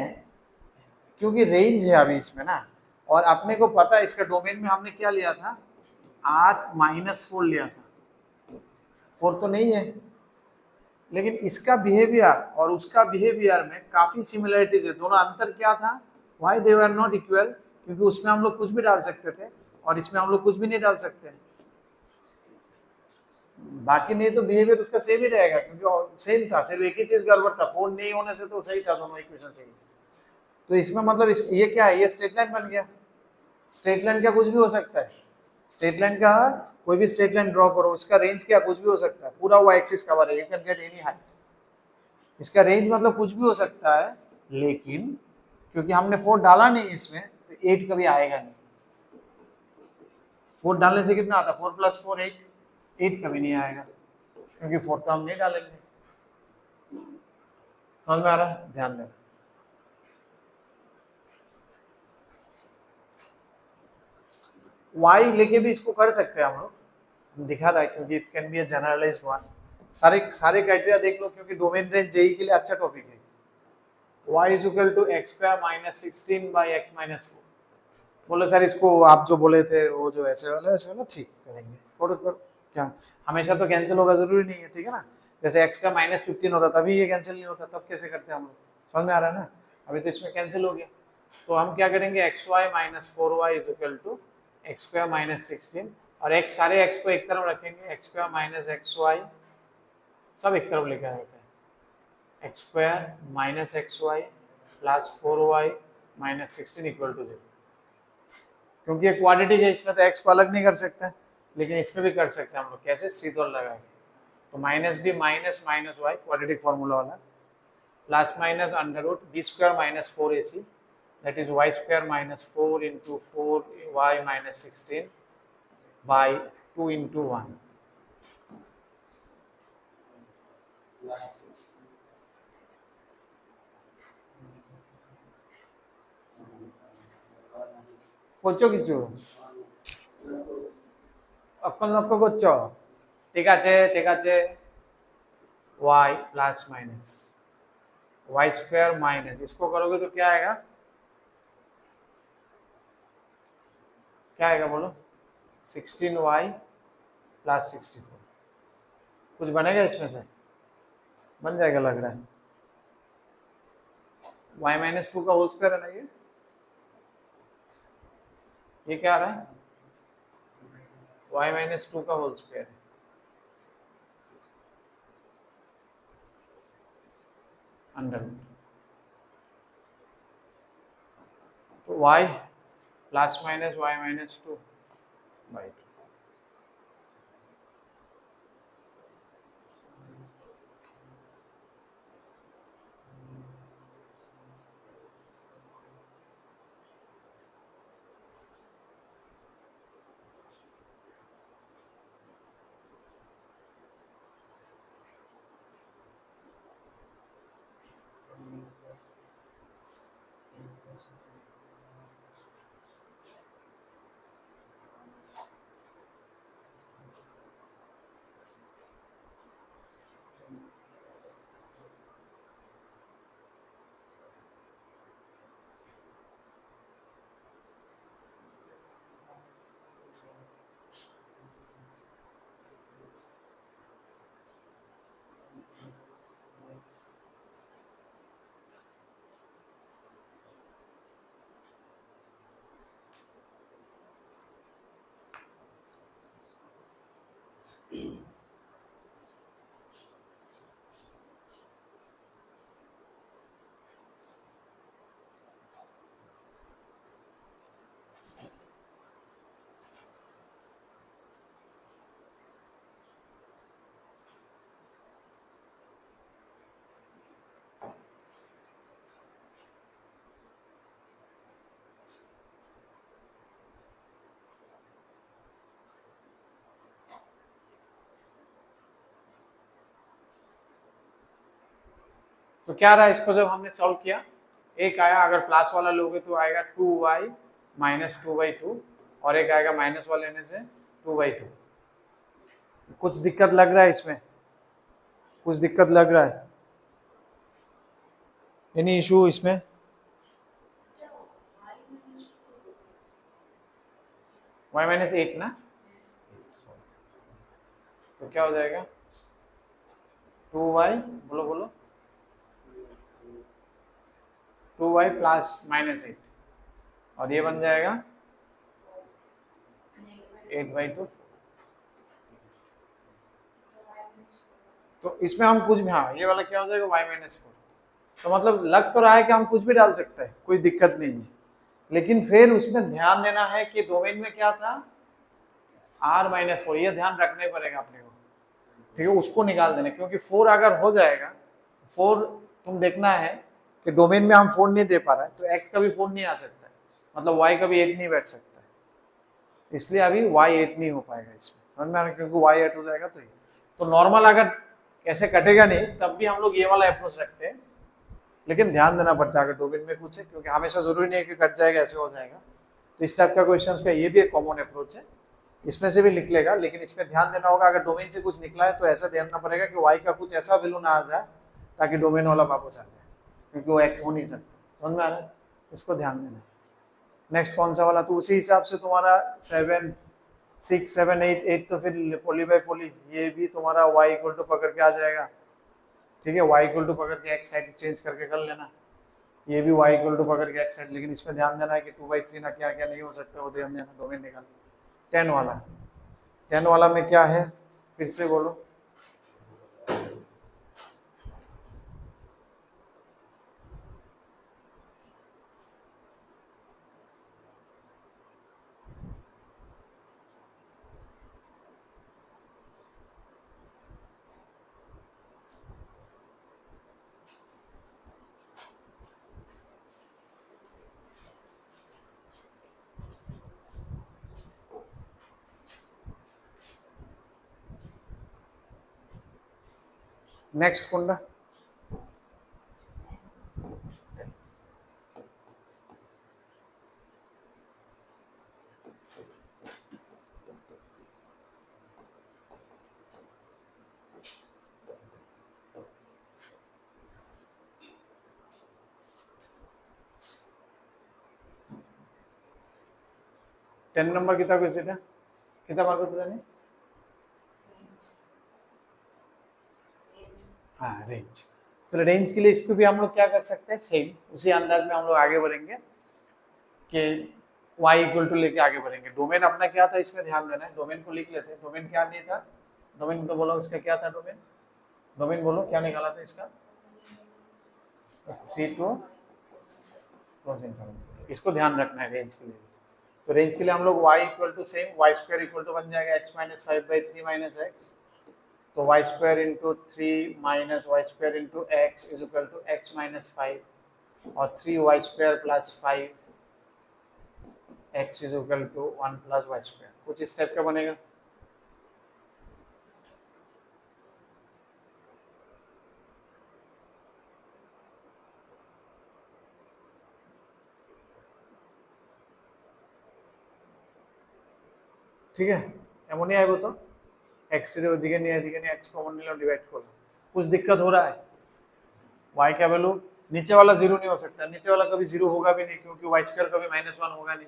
क्योंकि रेंज है अभी इसमें ना, और अपने को पता है इसका डोमेन में हमने क्या लिया था, r-4 लिया था, 4 तो नहीं है, लेकिन इसका बिहेवियर और उसका बिहेवियर में काफी सिमिलरिटीज है। दोनों अंतर क्या था, why they were not equal, क्योंकि उसमें हम लोग कुछ भी डाल सकते थे और इसमें हम लोग कुछ भी नहीं डाल सकते, बाकी नहीं तो बिहेवियर उसका सेम ही रहेगा, क्योंकि सेम था, सिर्फ एक ही चीज गड़बड़ था, 4 नहीं होने से तो सही था, दोनों इक्वेशन सही। तो इसमें मतलब ये क्या है, ये स्ट्रेट लाइन बन गया, स्ट्रेट लाइन का कुछ भी हो सकता है, स्ट्रेट लाइन का कोई भी स्ट्रेट लाइन ड्रॉ करो, उसका रेंज क्या कुछ भी हो सकता है, पूरा वो एक्सिस कवर है, you can get any height, इसका रेंज मतलब कुछ भी हो सकता है। लेकिन क्योंकि हमने 4 डाला नहीं इसमें, तो 8 कभी आएगा नहीं, 4 डालने से कितना आता है, 4 + 4 8, 8 कभी नहीं आएगा, क्योंकि 4 तो हम नहीं डालेंगे। समझ में आ रहा है, ध्यान देना। y लेके भी इसको कर सकते हैं हम लोग, दिखा रहा है, क्योंकि it can be a generalized one. सारे क्राइटेरिया देख लो, क्योंकि डोमेन रेंज जेई के लिए अच्छा टॉपिक है। y = x² - 16/x - 4। बोलो सर इसको आप जो बोले थे वो जो ऐसे वाला ठीक करेंगे, और क्या हमेशा तो कैंसिल होगा जरूरी नहीं है, ठीक है ना। जैसे x² - 15 होता तभी ये कैंसिल नहीं होता, तब कैसे करते हैं हम लोग, समझ में आ रहा है ना। अभी तो इसमें कैंसिल हो गया, तो हम क्या करेंगे, xy - 4y = x² - 16, और x सारे x को एक तरफ रखेंगे, x² - xy सब एक तरफ लेकर आते हैं, x² - xy + 4y - 16 = 0, क्योंकि ये क्वाड्रेटिक है, इसमें तो x को अलग नहीं कर सकते, लेकिन इसमें भी कर सकते हैं हम लोग, कैसे, सीधोल लगा के। तो माइनस भी minus minus Y, quadratic formula वाला, plus minus √ b² - 4ac, that is y² - 4 × 4y - 16 by 2 × 1, করছো কিছু অক্ষণ লক্ষ্য করছো ঠিক আছে y plus minus Y square minus इसको करोगे तो क्या आएगा बोलो 16y प्लस 64 कुछ बनेगा इसमें से बन जाएगा लग रहा है y माइनस 2 का होल स्क्वायर है ना ये क्या आ रहा है y माइनस 2 का होल स्क्वायर है अंडर तो y plus minus y minus 2 by 2 तो क्या रहा इसको जब हमने सॉल्व किया एक आया अगर प्लस वाला लोगे तो आएगा 2y माइनस 2/2 और एक आएगा माइनस वाला लेने से 2/2 कुछ दिक्कत लग रहा है इसमें कुछ दिक्कत लग रहा है एनी इशू इसमें y माइनस 8 ना तो क्या हो जाएगा 2y बोलो बोलो 2y प्लस माइनस 8 और ये बन जाएगा 8/2 तो इसमें हम कुछ भी हाँ ये वाला क्या हो जाएगा y माइनस 4 तो मतलब लग तो रहा है कि हम कुछ भी डाल सकते हैं कोई दिक्कत नहीं है लेकिन फिर उसमें ध्यान देना है कि डोमेन में क्या था r माइनस 4 ये ध्यान रखना ही पड़ेगा अपने को ठीक है उसको निकाल देना क्योंकि 4 अगर हो जाएगा 4 तुम देखना है कि डोमेन में हम 4 नहीं दे पा रहा है तो x का भी 4 नहीं आ सकता है मतलब y का भी 8 नहीं बैठ सकता है इसलिए अभी y 8 नहीं हो पाएगा इसमें समझ में आ रहा है क्योंकि y 8 हो जाएगा तो नॉर्मल अगर कैसे कटेगा नहीं तब भी हम लोग ये वाला अप्रोच रखते हैं लेकिन ध्यान देना पड़ता है अगर डोमेन में कुछ है क्योंकि हमेशा जरूरी नहीं है कि कट जाएगा ऐसे हो जाएगा तो इस टाइप का क्वेश्चंस का ये भी एक कॉमन अप्रोच है इसमें से भी लिख लेगा लेकिन इसमें ध्यान देना होगा अगर डोमेन से कुछ निकला है तो ऐसा ध्यान देना पड़ेगा कि y का कुछ ऐसा वैल्यू ना आ जाए ताकि डोमेन वाला वापस आ जाए क्योंकि वो x हो नहीं सकता समझ में आ रहा है इसको ध्यान देना है नेक्स्ट कौन सा वाला तो उसी हिसाब से तुम्हारा 7 6 7 8 8 तो फिर पोली बाय पोली ये भी तुम्हारा y इक्वल टू पकड़ के आ जाएगा ठीक है y इक्वल टू पकड़ के x साइड चेंज करके कर लेना ये भी y इक्वल टू पकड़ के x साइड लेकिन इसमें ध्यान देना है कि 2/3 ना क्या क्या नहीं हो सकता वो ध्यान देना डोमेन निकाल 10 वाला में क्या है फिर से बोलो नेक्स्ट कुंडा 10 नंबर कितना क्वेश्चन है, कितना मार्क होता है? हाँ रेंज। तो रेंज के लिए इसको भी हम लोग क्या कर सकते हैं, सेम उसी अंदाज में हम लोग आगे बढ़ेंगे कि y इक्वल टू लेके आगे बढ़ेंगे। डोमेन अपना क्या था इसमें ध्यान देना है, डोमेन को लिख लेते हैं। डोमेन क्या नहीं था, डोमेन तो बोलो उसका क्या था, डोमेन डोमेन बोलो क्या निकाला था इसका, 3 to क्लोजिंग करो। इसको ध्यान रखना है रेंज के लिए। तो रेंज के लिए हम लोग y equal to same y square equal to बन जाएगा x माइनस 5/3 माइनस x। तो y square into 3 minus y square into x is equal to x minus 5 और 3y square plus 5 x is equal to 1 plus y square. कुछ इस type का बनेगा। ঠিক আছে, এমনই আইব তো, x টের ওদিকে নিয়ে এদিকে নিয়ে x কমন নিলাম, डिवाइड করলাম। कुछ दिक्कत हो रहा है? y का वैल्यू नीचे वाला जीरो नहीं हो सकता, नीचे वाला कभी जीरो होगा भी नहीं क्योंकि y स्क्वायर कभी -1 होगा नहीं।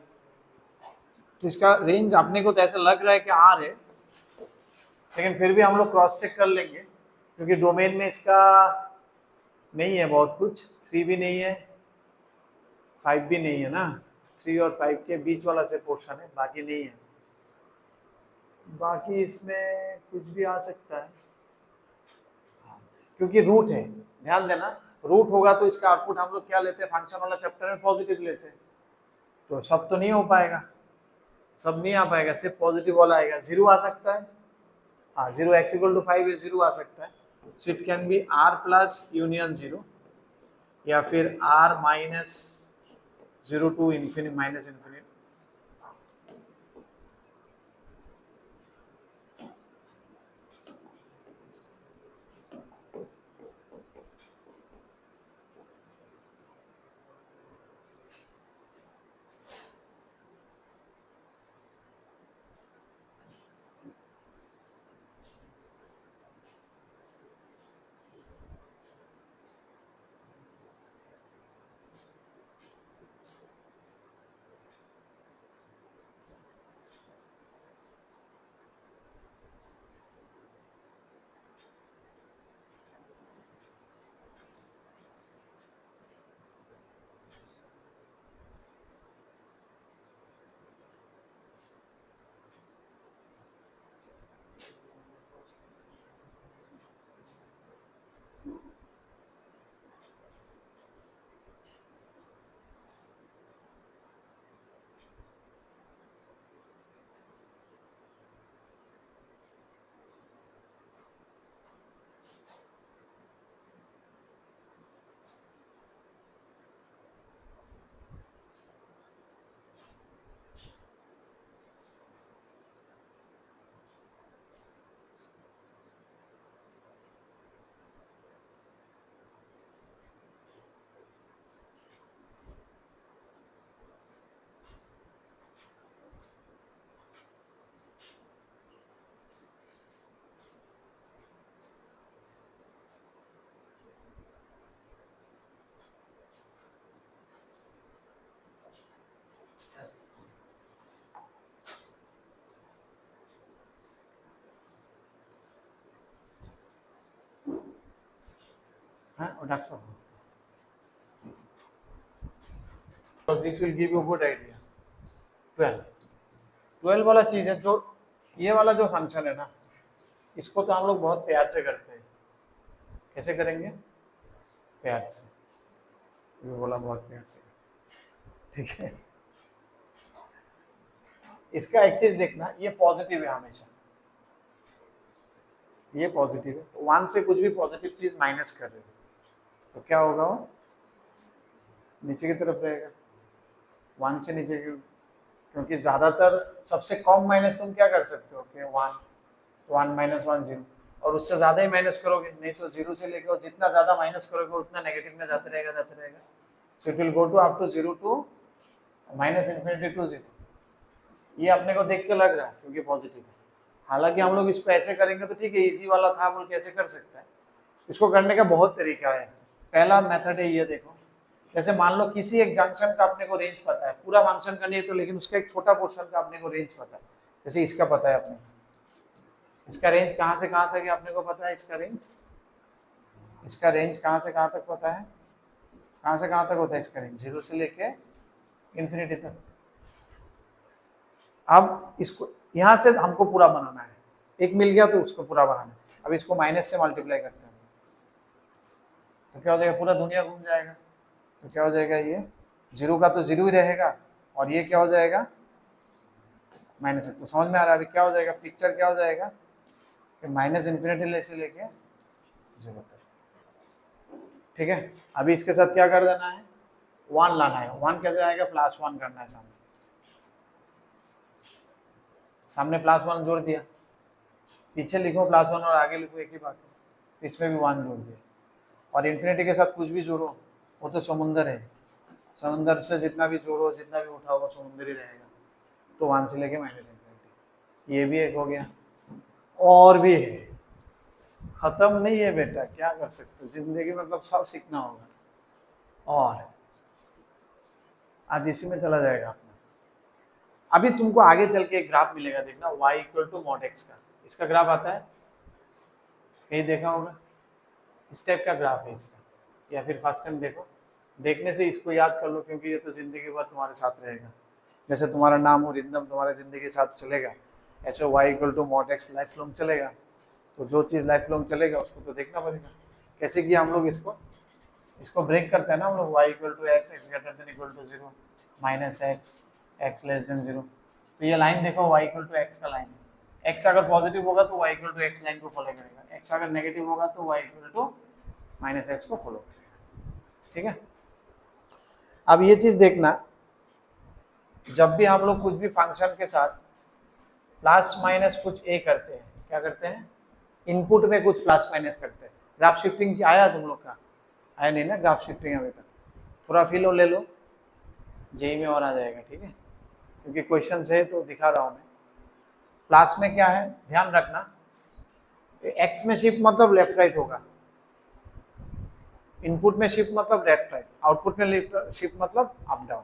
तो इसका रेंज अपने को तो ऐसा लग रहा है कि r है, लेकिन फिर भी हम लोग क्रॉस चेक कर लेंगे क्योंकि डोमेन में इसका नहीं है बहुत कुछ। 3 भी नहीं है, 5 भी नहीं है ना, 3 और 5 के बीच वाला से पोर्शन है, बाकी नहीं है। बाकी इसमें कुछ भी आ सकता है क्योंकि रूट है, ध्यान देना रूट होगा तो इसका आउटपुट हम लोग क्या लेते हैं, फंक्शन वाला चैप्टर में पॉजिटिव लेते हैं। तो सब तो नहीं हो पाएगा, सब नहीं आ पाएगा, सिर्फ पॉजिटिव वाला आएगा। जीरो आ सकता है, हाँ जीरो x इक्वल टू 5 है, जीरो आ सकता है। So it can be r plus union zero या फिर r minus 0 to infinity minus infinity. This will give you a good idea. 12 वाला चीज है, जो ये वाला जो फंक्शन है ना, इसको तो हम लोग बहुत प्यार से करते हैं। कैसे करेंगे? प्यार से, ये बोला बहुत प्यार से, ठीक है। इसका एक चीज देखना, ये पॉजिटिव है हमेशा, ये पॉजिटिव है, तो 1 से कुछ भी पॉजिटिव चीज माइनस कर रहे हो तो क्या होगा, वो नीचे की तरफ रहेगा। 1 से नीचे क्योंकि ज्यादातर सबसे कम माइनस तुम क्या कर सकते हो कि 1 माइनस 1 0, और उससे ज्यादा ही माइनस करोगे, नहीं तो 0 से लेकर जितना ज्यादा माइनस करोगे उतना नेगेटिव में जाते रहेगा। So it will go to up to 0 टू माइनस इन्फिनिटी टू 0। ये अपने को देख के लग रहा है क्योंकि पॉजिटिव है। हालांकि हम लोग इसको ऐसे करेंगे तो ठीक है, इजी वाला था बोल के ऐसे कर सकता है। इसको करने का बहुत तरीका है। पहला मेथड है ये, देखो जैसे मान लो किसी एक जंक्शन का अपने को रेंज पता है, पूरा फंक्शन का नहीं तो, लेकिन उसका एक छोटा पोर्शन का अपने को रेंज पता है। जैसे इसका पता है अपने को, इसका रेंज कहाँ से कहाँ तक है अपने को पता है, इसका रेंज कहाँ से कहाँ तक पता है, कहाँ से कहाँ तक होता है इसका रेंज, 0 से लेके इन्फिनिटी तक। अब इसको यहाँ से हमको पूरा बनाना है, एक मिल गया तो उसको पूरा बनाना है। अब इसको माइनस से मल्टीप्लाई करते हैं तो क्या हो जाएगा, पूरा दुनिया घूम जाएगा। तो क्या हो जाएगा, ये 0 का तो 0 ही रहेगा और ये क्या हो जाएगा माइनस। तो समझ में आ रहा है अभी क्या हो जाएगा, पिक्चर क्या हो जाएगा कि माइनस इन्फिनिटी से लेके 0 तक। ठीक है, अभी इसके साथ क्या कर देना है, 1 लाना है। 1 कैसे आएगा, +1 करना है सामने +1 जोड़ दिया, पीछे लिखो +1 और आगे लिखो एक ही बात है, इसमें भी 1 जोड़ दिया। और इन्फिनिटी के साथ कुछ भी जोड़ो वो तो समुंदर है, समुंदर से जितना भी जोड़ो जितना भी उठाओ वो समुंदर ही रहेगा। तो 1 से लेके -इन्फिनिटी, ये भी एक हो गया। और भी है, खत्म नहीं है बेटा, क्या कर सकते हो जिंदगी, मतलब सब सीखना होगा। और आज इसी में चला जाएगा अपना। अभी तुमको आगे चल के एक ग्राफ मिलेगा, देखना y = mod x का, इसका ग्राफ आता है कहीं देखा होगा, इस टाइप का ग्राफ है इसका, या फिर फर्स्ट टाइम देखो, देखने से इसको याद कर लो क्योंकि ये तो जिंदगी भर तुम्हारे साथ रहेगा। जैसे तुम्हारा नाम और रिदम तुम्हारे जिंदगी के साथ चलेगा, ऐसे y = mod x life long चलेगा। तो जो चीज़ लाइफ लॉन्ग चलेगा उसको तो देखना पड़ेगा। कैसे किया हम लोग इसको ब्रेक करते हैं ना हम लोग, y = x, x > 0, -x, x < 0। तो ये लाइन देखो y = x का लाइन है। x अगर पॉजिटिव होगा तो y = x लाइन को फॉलो करेगा, x अगर नेगेटिव होगा तो y = -x को फॉलो करेगा। ठीक है, अब ये चीज देखना, जब भी हम लोग कुछ भी फंक्शन के साथ प्लस माइनस कुछ a करते हैं, क्या करते हैं, इनपुट में कुछ प्लस माइनस करते हैं। ग्राफ शिफ्टिंग आया तुम लोग का, आया नहीं ना ग्राफ शिफ्टिंग अभी तक, पूरा फिल ले लो, जेई में और आ जाएगा। ठीक है, क्योंकि क्वेश्चन है तो दिखा रहा हूं मैं। प्लस में क्या है, ध्यान रखना, एक्स में शिफ्ट मतलब लेफ्ट राइट होगा, इनपुट में शिफ्ट मतलब लेफ्ट राइट, आउटपुट में शिफ्ट मतलब अप डाउन।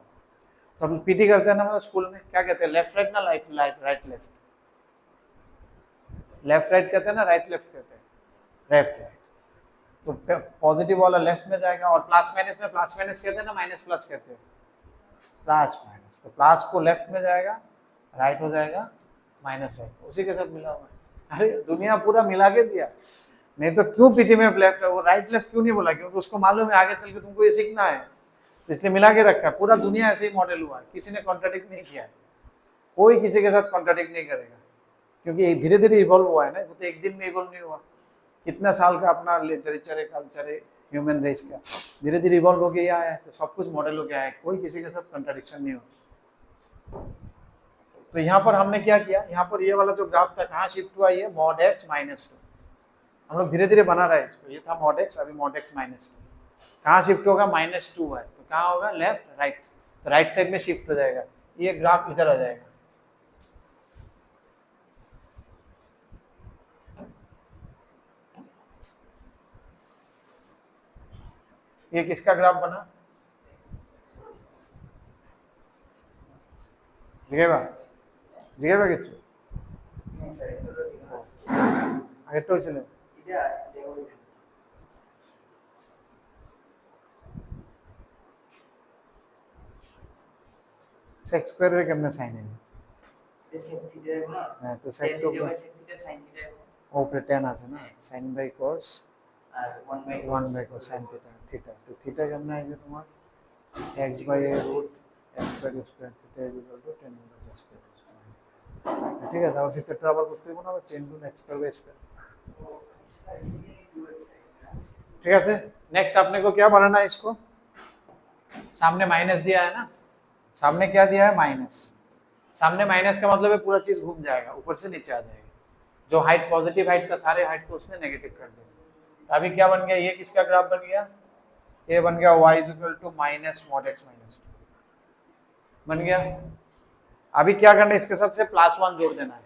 तो हम पीटी करते हैं ना मतलब स्कूल में, क्या कहते हैं, लेफ्ट राइट ना right right left, left right कहते हैं ना, राइट लेफ्ट कहते हैं, लेफ्ट राइट। तो पॉजिटिव वाला लेफ्ट में जाएगा, और प्लस माइनस में प्लस माइनस कहते हैं ना, माइनस प्लस कहते हैं, प्लस माइनस। तो प्लस को लेफ्ट में जाएगा, राइट हो जाएगा माइनस राइट, उसी के साथ मिला हुआ है। अरे दुनिया पूरा मिला के दिया, नहीं तो क्यों पीटी में लेफ्ट वो राइट लेफ्ट क्यों नहीं बोला, क्योंकि उसको मालूम है आगे चल के तुमको ये सीखना है, तो इसलिए मिला के रखा है। पूरा दुनिया ऐसे ही मॉडल हुआ है, किसी ने कॉन्ट्राडिक्ट नहीं किया है, कोई किसी के साथ कॉन्ट्राडिक्ट नहीं करेगा, क्योंकि धीरे धीरे इवॉल्व हुआ है ना, वो तो एक दिन में इवॉल्व नहीं हुआ। कितना साल का अपना लिटरेचर है, कल्चर है ह्यूमन रेस का, धीरे धीरे इवॉल्व हो गया है, तो सब कुछ मॉडल हो गया है, कोई किसी के साथ कॉन्ट्राडिक्शन नहीं होता। तो यहाँ पर हमने क्या किया, यहाँ पर ये वाला जो ग्राफ था कहाँ शिफ्ट हुआ, ये mod x -2, हम लोग धीरे धीरे बना रहे हैं इसको। ये था mod x, अभी mod x -2 कहाँ शिफ्ट होगा, -2 है तो कहाँ होगा, लेफ्ट राइट, तो राइट साइड में शिफ्ट हो जाएगा, ये ग्राफ इधर आ जाएगा। ये किसका ग्राफ बना, जिगेबा जिगेबा किच्छु आगे तो चले सेक्स स्क्वायर में केमने साइन है, हां तो सेक तो ऊपर tan আছে না, sin by cos 1 by cos sin theta, theta तो थीटा केमने आएगा तुम्हारा x by root x square theta = tan inverse square। ঠিক আছে, আর থিটাটা আবার করতে হবে না, আবার চেন টু x square by square। ठीक है, नेक्स्ट अपने को क्या बनाना है, इसको सामने माइनस दिया है ना, सामने क्या दिया है, माइनस। सामने माइनस का मतलब है पूरा चीज घूम जाएगा, ऊपर से नीचे आ जाएगा, जो हाइट पॉजिटिव हाइट था सारे हाइट को उसने नेगेटिव कर दिया। तो अभी क्या बन गया, ये किसका ग्राफ बन गया, ये बन गया y = -mod x -2 बन गया। अभी क्या करना है, इसके साथ से +1 जोड़ देना है,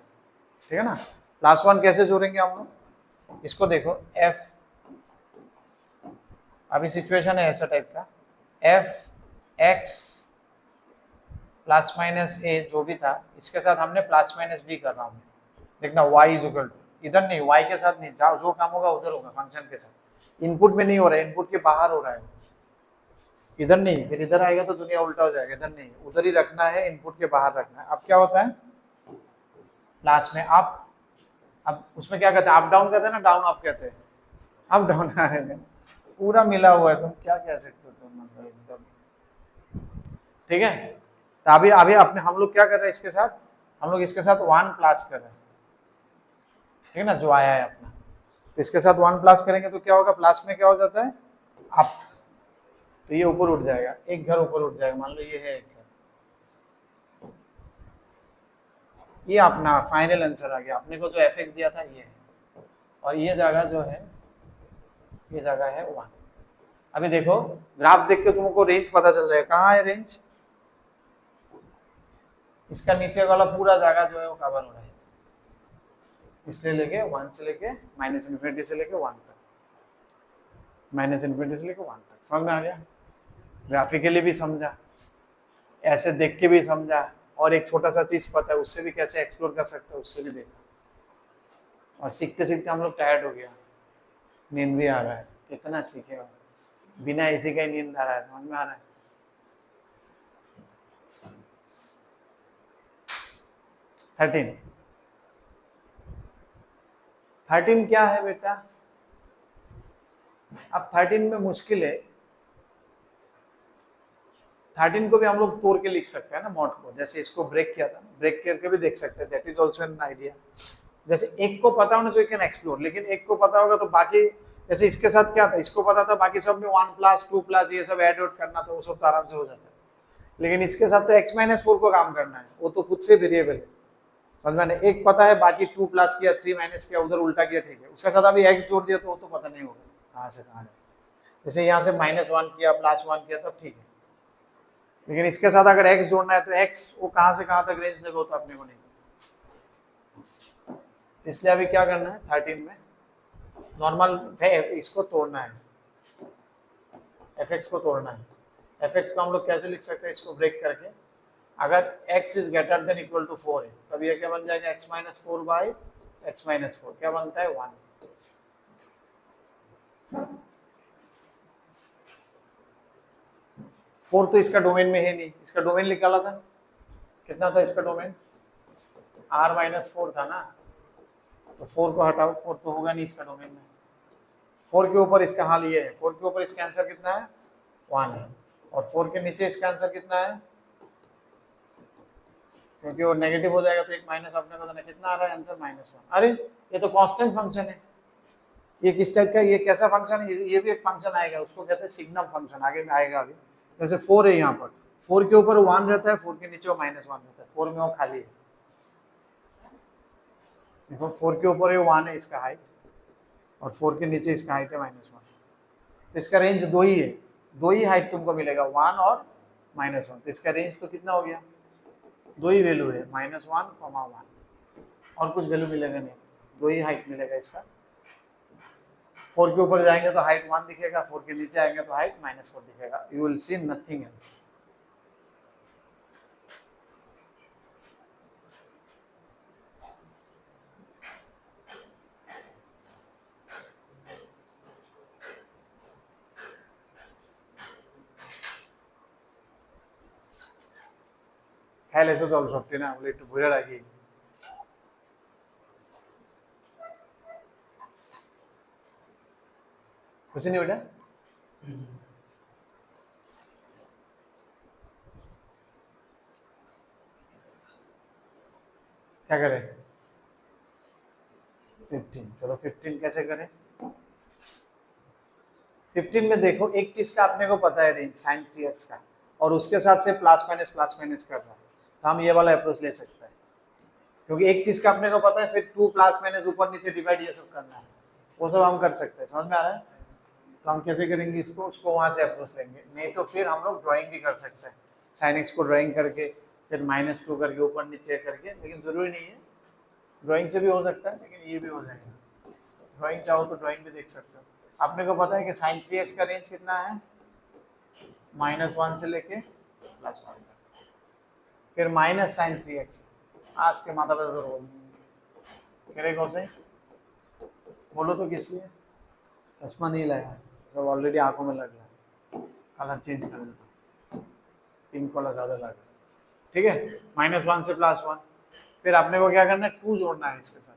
ठीक है ना। +1 कैसे जोड़ेंगे हम लोग, इसको देखो f, अभी सिचुएशन है ऐसा टाइप का, एफ एक्स प्लस माइनस ए जो भी था, इसके साथ हमने प्लस माइनस बी कर रहा हूँ। देखना y इज इक्वल टू, इधर नहीं, y के साथ नहीं, जाओ जो काम होगा उधर होगा, फंक्शन के साथ। इनपुट में नहीं हो रहा है, इनपुट के बाहर हो रहा है, इधर नहीं, फिर इधर आएगा तो दुनिया उल्टा हो जाएगा। इधर नहीं, उधर ही रखना है, इनपुट के बाहर रखना है। अब क्या होता है, लास्ट में अप, अब उसमें क्या कहते हैं, अप डाउन कहते हैं ना, डाउन अप कहते हैं, अप डाउन आएगा, पूरा मिला हुआ है, तुम क्या कह सकते हो तुम, मतलब एकदम ठीक है। तो अभी अभी अपने हम लोग क्या कर रहे हैं इसके साथ, हम लोग इसके साथ 1 प्लस कर रहे हैं, ठीक है ना, जो आया है अपना। तो इसके साथ 1 प्लस करेंगे तो क्या होगा, प्लस में क्या हो जाता है, अप, तो ये ऊपर उठ जाएगा, एक घर ऊपर उठ जाएगा, मान लो ये है एक घर। ये अपना फाइनल आंसर आ गया, अपने को जो एफ दिया था ये है, और ये जगह जो है, ये जगह है 1। अभी देखो ग्राफ देख के तुमको रेंज पता चल जाएगा, कहाँ है रेंज, इसका नीचे वाला पूरा जगह जो है वो कवर हो रहा है, इसलिए लेके 1 से लेके माइनस इन्फिनिटी से लेके 1 तक, माइनस इन्फिनिटी से लेके 1 तक। समझ में आ गया, ग्राफिकली भी समझा, ऐसे देख के भी समझा, और एक छोटा सा चीज पता है उससे भी कैसे एक्सप्लोर कर सकते हैं उससे भी देखा। और सीखते सीखते हम लोग टायर्ड हो गया, नींद भी आ रहा है, कितना सीखेगा, बिना एसी का ही नींद आ रहा है। समझ में आ रहा है। 13 क्या है बेटा, अब 13 में मुश्किल है, 13 को भी हम लोग तोड़ के लिख सकते हैं ना मॉड को, जैसे इसको ब्रेक किया था, ब्रेक करके भी देख सकते हैं, that is also an idea. जैसे एक को पता होने से वी कैन एक्सप्लोर, लेकिन एक को पता होगा तो बाकी, जैसे इसके साथ क्या था, इसको पता था, बाकी सब में 1 प्लस 2 प्लस ये सब ऐड आउट करना था, वो सब तो आराम से हो जाता है। लेकिन इसके साथ तो x-4 को काम करना है, वो तो खुद से वेरिएबल है। समझ में, एक पता है, बाकी 2 प्लस किया, 3 माइनस किया, उधर उल्टा किया, ठीक है। उसके साथ अभी x जोड़ दिया तो वो तो पता नहीं होगा कहाँ से कहाँ है। जैसे यहाँ से -1 किया, +1 किया, तब ठीक है। लेकिन इसके साथ अगर x जोड़ना है तो x वो कहाँ से कहाँ तक रेंज लगा तो अपने को नहीं। इसलिए अभी क्या करना है, 13 में नॉर्मल इसको तोड़ना है, fx को तोड़ना है। fx को हम लोग कैसे लिख सकते हैं, इसको ब्रेक करके, अगर x is greater than equal to 4 है, तब ये क्या बन जाएगा, x-4 बाई x-4 क्या बनता है, 1। फोर तो इसका डोमेन में है नहीं, इसका डोमेन निकाला था, कितना था इसका डोमेन, r-4 था ना, तो 4 को हटाओ, 4 तो होगा नहीं इसका डोमेन में। 4 के ऊपर इसका हाल ये है, 4 के ऊपर इसका आंसर कितना है, 1 है, और 4 के नीचे इसका आंसर कितना है, क्योंकि वो नेगेटिव हो जाएगा तो एक माइनस अपने को देना, कितना आ रहा है आंसर, -1। अरे ये तो कांस्टेंट फंक्शन है, ये किस टाइप का, ये कैसा फंक्शन है, ये भी एक फंक्शन आएगा, उसको कहते हैं सिग्नम फंक्शन, आगे में आएगा अभी। जैसे 4 है यहाँ पर, 4 के ऊपर 1 रहता है, 4 के नीचे -1 रहता है, 4 में वो खाली है। देखो 4 के ऊपर ये 1 है इसका हाइट, और 4 के नीचे इसका हाइट है -1, तो इसका रेंज 2 ही है, 2 ही हाइट तुमको मिलेगा, 1 और -1, तो इसका रेंज तो कितना हो गया, 2 ही वैल्यू है, -1, 1, और कुछ वैल्यू मिलेगा नहीं, 2 ही हाइट मिलेगा इसका। 4 के ऊपर जाएंगे तो हाइट 1 दिखेगा, 4 के नीचे आएंगे तो हाइट -4 दिखेगा, you will see nothing else. খেয়াল এসে চল সত্যি না বলে একটু ঘুরে রাখি। खुशी नहीं बेटा, क्या करें, 15, चलो 15 कैसे करें। 15 में देखो एक चीज का अपने को पता है रेंज sin 3x का, और उसके साथ से प्लस माइनस कर रहा है, तो हम ये वाला अप्रोच ले सकते हैं, क्योंकि एक चीज का अपने को पता है, फिर 2 प्लस माइनस ऊपर नीचे डिवाइड ये सब करना है, वो सब हम कर सकते हैं। समझ में आ रहा है, तो हम कैसे करेंगे इसको, उसको वहां से अप्रोच लेंगे, नहीं तो फिर हम लोग ड्राइंग भी कर सकते हैं, sin x को ड्राइंग करके फिर -2 करके ऊपर नीचे करके, लेकिन जरूरी नहीं है, ड्राइंग से भी हो सकता है, लेकिन ये भी हो जाएगा, ड्राइंग चाहो तो ड्राइंग भी देख सकते हो। आपने को पता है कि sin 3x का रेंज कितना है, -1 से लेके +1 तक, फिर -sin3x। आज के माता पिता तो करे कौन बोलो तो किस लिए? चश्मा नहीं लाया, सब ऑलरेडी आंखों में लग रहा है, कलर चेंज कर देता, पिंक वाला ज़्यादा लग रहा है। ठीक है, -1 से +1, फिर आपने को क्या करना है, 2 जोड़ना है इसके साथ,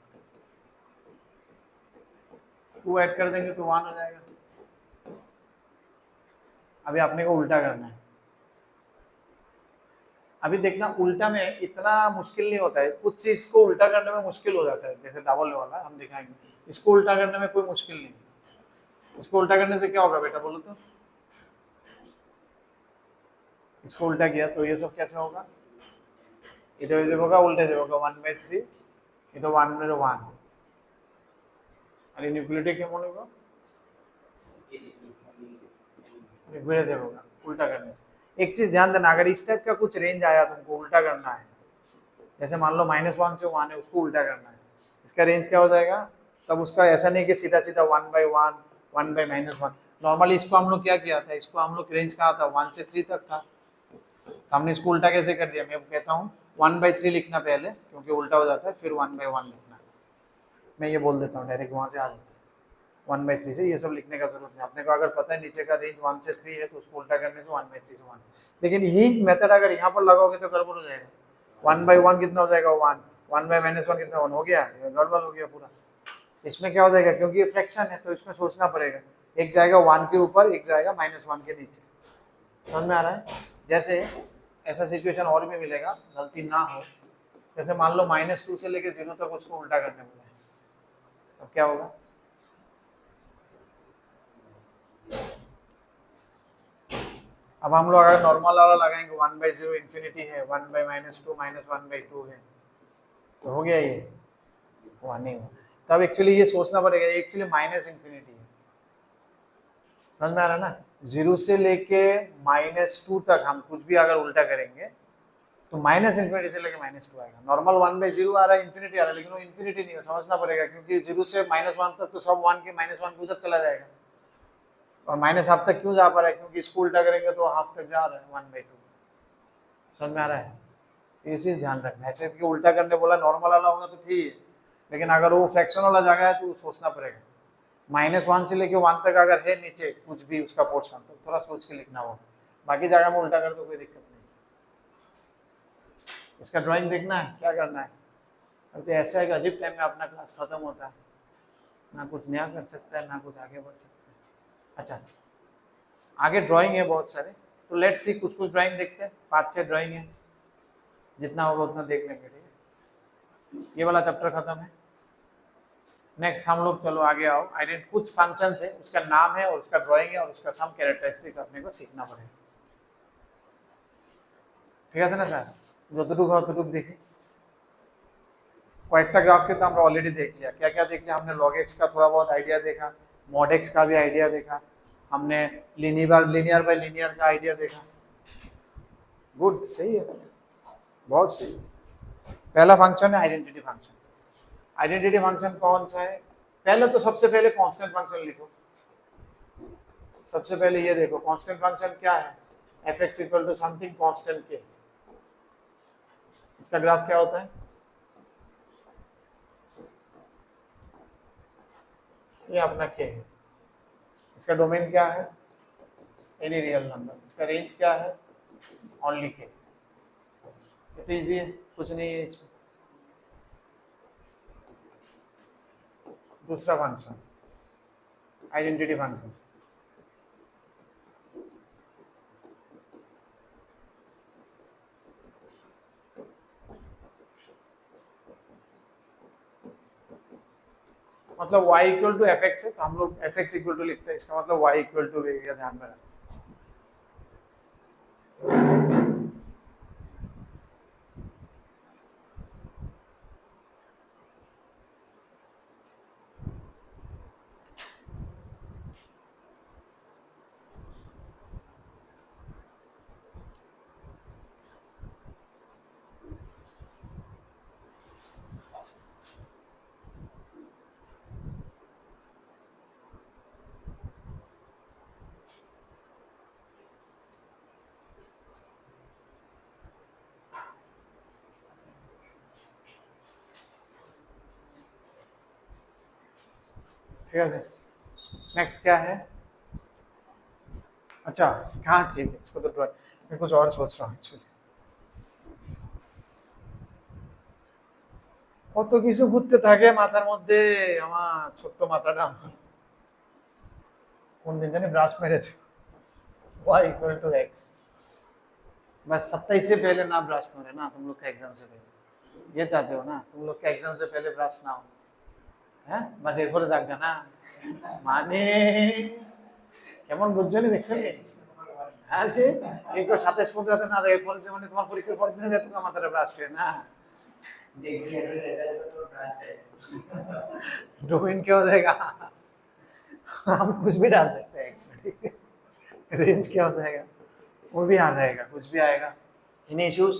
2 ऐड कर देंगे तो 1 हो जाएगा। अभी आपने को उल्टा करना है। अभी देखना उल्टा में इतना मुश्किल नहीं होता है, कुछ चीज को उल्टा करने में मुश्किल हो जाता है, जैसे डबल वाला हम दिखाएंगे, इसको उल्टा करने में कोई मुश्किल नहीं। इसको उल्टा करने से क्या होगा बेटा बोलो तो? इसको उल्टा किया तो ये सब कैसे होगा? इधर इधर होगा, उल्टे से होगा 1/3, इधर 1/1 और इनइक्वालिटी क्या होगा? इक्वलिटी होगा उल्टा करने से। एक चीज ध्यान देना, अगर इस टाइप का कुछ रेंज आया तुमको उल्टा करना है, जैसे मान लो -1 से 1 है, उसको उल्टा करना है, इसका रेंज क्या हो जाएगा? तब उसका ऐसा नहीं कि सीधा सीधा 1/1 1/-1। नॉर्मली इसको हम लोग क्या किया था, इसको हम लोग रेंज कहा था 1 से 3 तक था, तो हमने इसको उल्टा कैसे कर दिया? मैं कहता हूँ 1/3 लिखना पहले, क्योंकि उल्टा हो जाता है, फिर 1/1 लिखना। मैं ये बोल देता हूँ, डायरेक्ट वहाँ से आ जाता है 1/3 से, ये सब लिखने का जरूरत नहीं। अपने को अगर पता है नीचे का रेंज 1 से 3 है, तो उसको उल्टा करने से 1/3 से 1। लेकिन यही मेथड अगर यहाँ पर लगाओगे तो गड़बड़ हो जाएगा। 1/1 कितना हो जाएगा? 1। 1/-1 कितना? 1 हो गया, गड़बड़ हो गया पूरा। इसमें क्या हो जाएगा, क्योंकि ये फ्रैक्शन है तो इसमें सोचना पड़ेगा, एक जाएगा 1 के ऊपर, एक जाएगा -1 के नीचे। समझ में आ रहा है? जैसे ऐसा सिचुएशन और भी मिलेगा, गलती ना हो, जैसे मान लो -2 से लेके 0 तक उसको उल्टा करने बोला है, अब क्या होगा? अब हम लोग अगर नॉर्मल वाला लगाएंगे 1/0 इंफिनिटी है, 1/-2 -1/2 है, तो हो गया ये, हुआ नहीं हुआ। तब एक्चुअली ये सोचना पड़ेगा, एक्चुअली -इंफिनिटी है। समझ में आ रहा है ना? 0 से लेके -2 तक हम कुछ भी अगर उल्टा करेंगे तो -इंफिनिटी से लेके -2 आएगा। नॉर्मल 1/0 आ रहा है, इंफिनिटी आ रहा है, लेकिन वो इंफिनिटी नहीं है, समझना पड़ेगा, क्योंकि 0 से -1 तक तो सब 1 के -1 के उधर चला जाएगा, और -हाफ तक क्यों जा पा रहा है? क्योंकि इसको उल्टा करेंगे तो हाफ तक जा रहा है 1/2। समझ में आ रहा है? ये चीज ध्यान रखना। ऐसे कि उल्टा करने बोला नॉर्मल वाला होगा तो ठीक है, लेकिन अगर वो फ्रैक्शन वाला जगह है तो सोचना पड़ेगा। -1 से लेके 1 तक अगर है नीचे कुछ भी उसका पोर्शन, तो थोड़ा सोच के लिखना होगा, बाकी जगह में उल्टा कर दो कोई दिक्कत नहीं। इसका ड्राइंग देखना है, क्या करना है? अब तो ऐसा है कि अजीब टाइम में अपना क्लास खत्म होता है, ना कुछ नया कर सकता है ना कुछ आगे बढ़ सकता है। अच्छा, आगे ड्राइंग है बहुत सारे, तो लेट्स सी कुछ कुछ ड्राइंग देखते हैं, 5-6 ड्राइंग है, जितना होगा उतना देख लेंगे। ठीक है, ये वाला चैप्टर खत्म है। नेक्स्ट हम लोग चलो आगे आओ, आइडेंट कुछ फंक्शंस है, उसका नाम है और उसका ड्राइंग है और उसका सम कैरेक्टरिस्टिक्स अपने को सीखना पड़ेगा। ঠিক আছে না স্যার? যতটুকু হয় ততটুকু দেখি। কয়েকটা গ্রাফ के तो हमने ऑलरेडी देख लिया, क्या क्या देख लिया हमने? log x का थोड़ा बहुत आइडिया देखा, mod x का भी आइडिया देखा, हमने लिनियर बाय लिनियर का आइडिया देखा। गुड, सही है, बहुत सही। पहला फंक्शन है आइडेंटिटी फंक्शन। आइडेंटिटी फंक्शन कौन सा है? पहले तो सबसे पहले कांस्टेंट फंक्शन लिखो। सबसे पहले ये देखो कांस्टेंट फंक्शन क्या है, f(x) equal to something constant के। इसका ग्राफ क्या होता है? ये अपना k है। इसका डोमेन क्या है? Any real number. इसका रेंज क्या है? Only k। तो इजी है, कुछ नहीं है इसमें। दूसरा फंक्शन आइडेंटिटी फंक्शन, मतलब y इक्वल टू fx है, तो हम लोग fx इक्वल टू लिखते हैं, इसका मतलब y इक्वल टू ये ध्यान में रखना। ঠিক আছে, नेक्स्ट क्या है? अच्छा हाँ ठीक है, इसको तो ड्राइंग, मैं कुछ और सोच रहा हूँ एक्चुअली। কত কিছু ঘুরতে থাকে মাথার মধ্যে, আমার ছোট্ট মাথাটা কোন दिन जाने ब्राश मेरेছে, y इक्वल टू x, बस 27 से पहले ना ब्रश मारे ना तुम लोग का एग्जाम से पहले, ये चाहते हो ना तुम लोग का एग्जाम से पहले ब्रश ना हो, हैं बस এরপরে জাগা না মানে কেমন বুঝছো নি দেখছেন নি? হ্যাঁ যে একটু 27 পর্যন্ত না এরপরে যে মানে তোমার পরীক্ষার পর দিন তোমার মাথাটা ব্রাশ করে না
देखिए रिजल्ट तो ब्रास्ट है।
डोमेन क्या हो जाएगा? हम कुछ भी डाल सकते हैं एक्स में, ठीक है, रेंज क्या हो जाएगा? वो भी आ रहेगा, कुछ भी आएगा। इन इश्यूज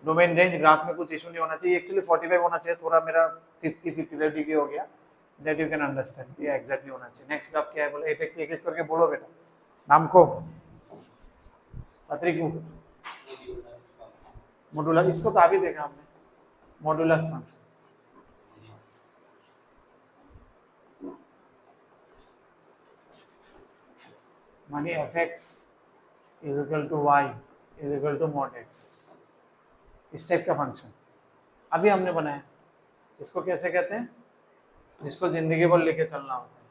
डोमेन रेंज ग्राफ में कुछ इशू नहीं होना चाहिए, एक्चुअली 45 होना चाहिए, थोड़ा मेरा 50-55 डिग्री हो गया, दैट यू कैन अंडरस्टैंड, ये एग्जैक्टली होना चाहिए। नेक्स्ट ग्राफ क्या है बोले, एक एक करके बोलो बेटा, नाम को पत्रिकू मॉड्यूलर, इसको तो अभी देखा हमने, मॉड्यूलस फंक्शन मानी fx is equal to y is equal to mod x, इस टाइप का फंक्शन अभी हमने बनाया। इसको कैसे कहते हैं? जिसको जिंदगी भर लेके चलना होता है,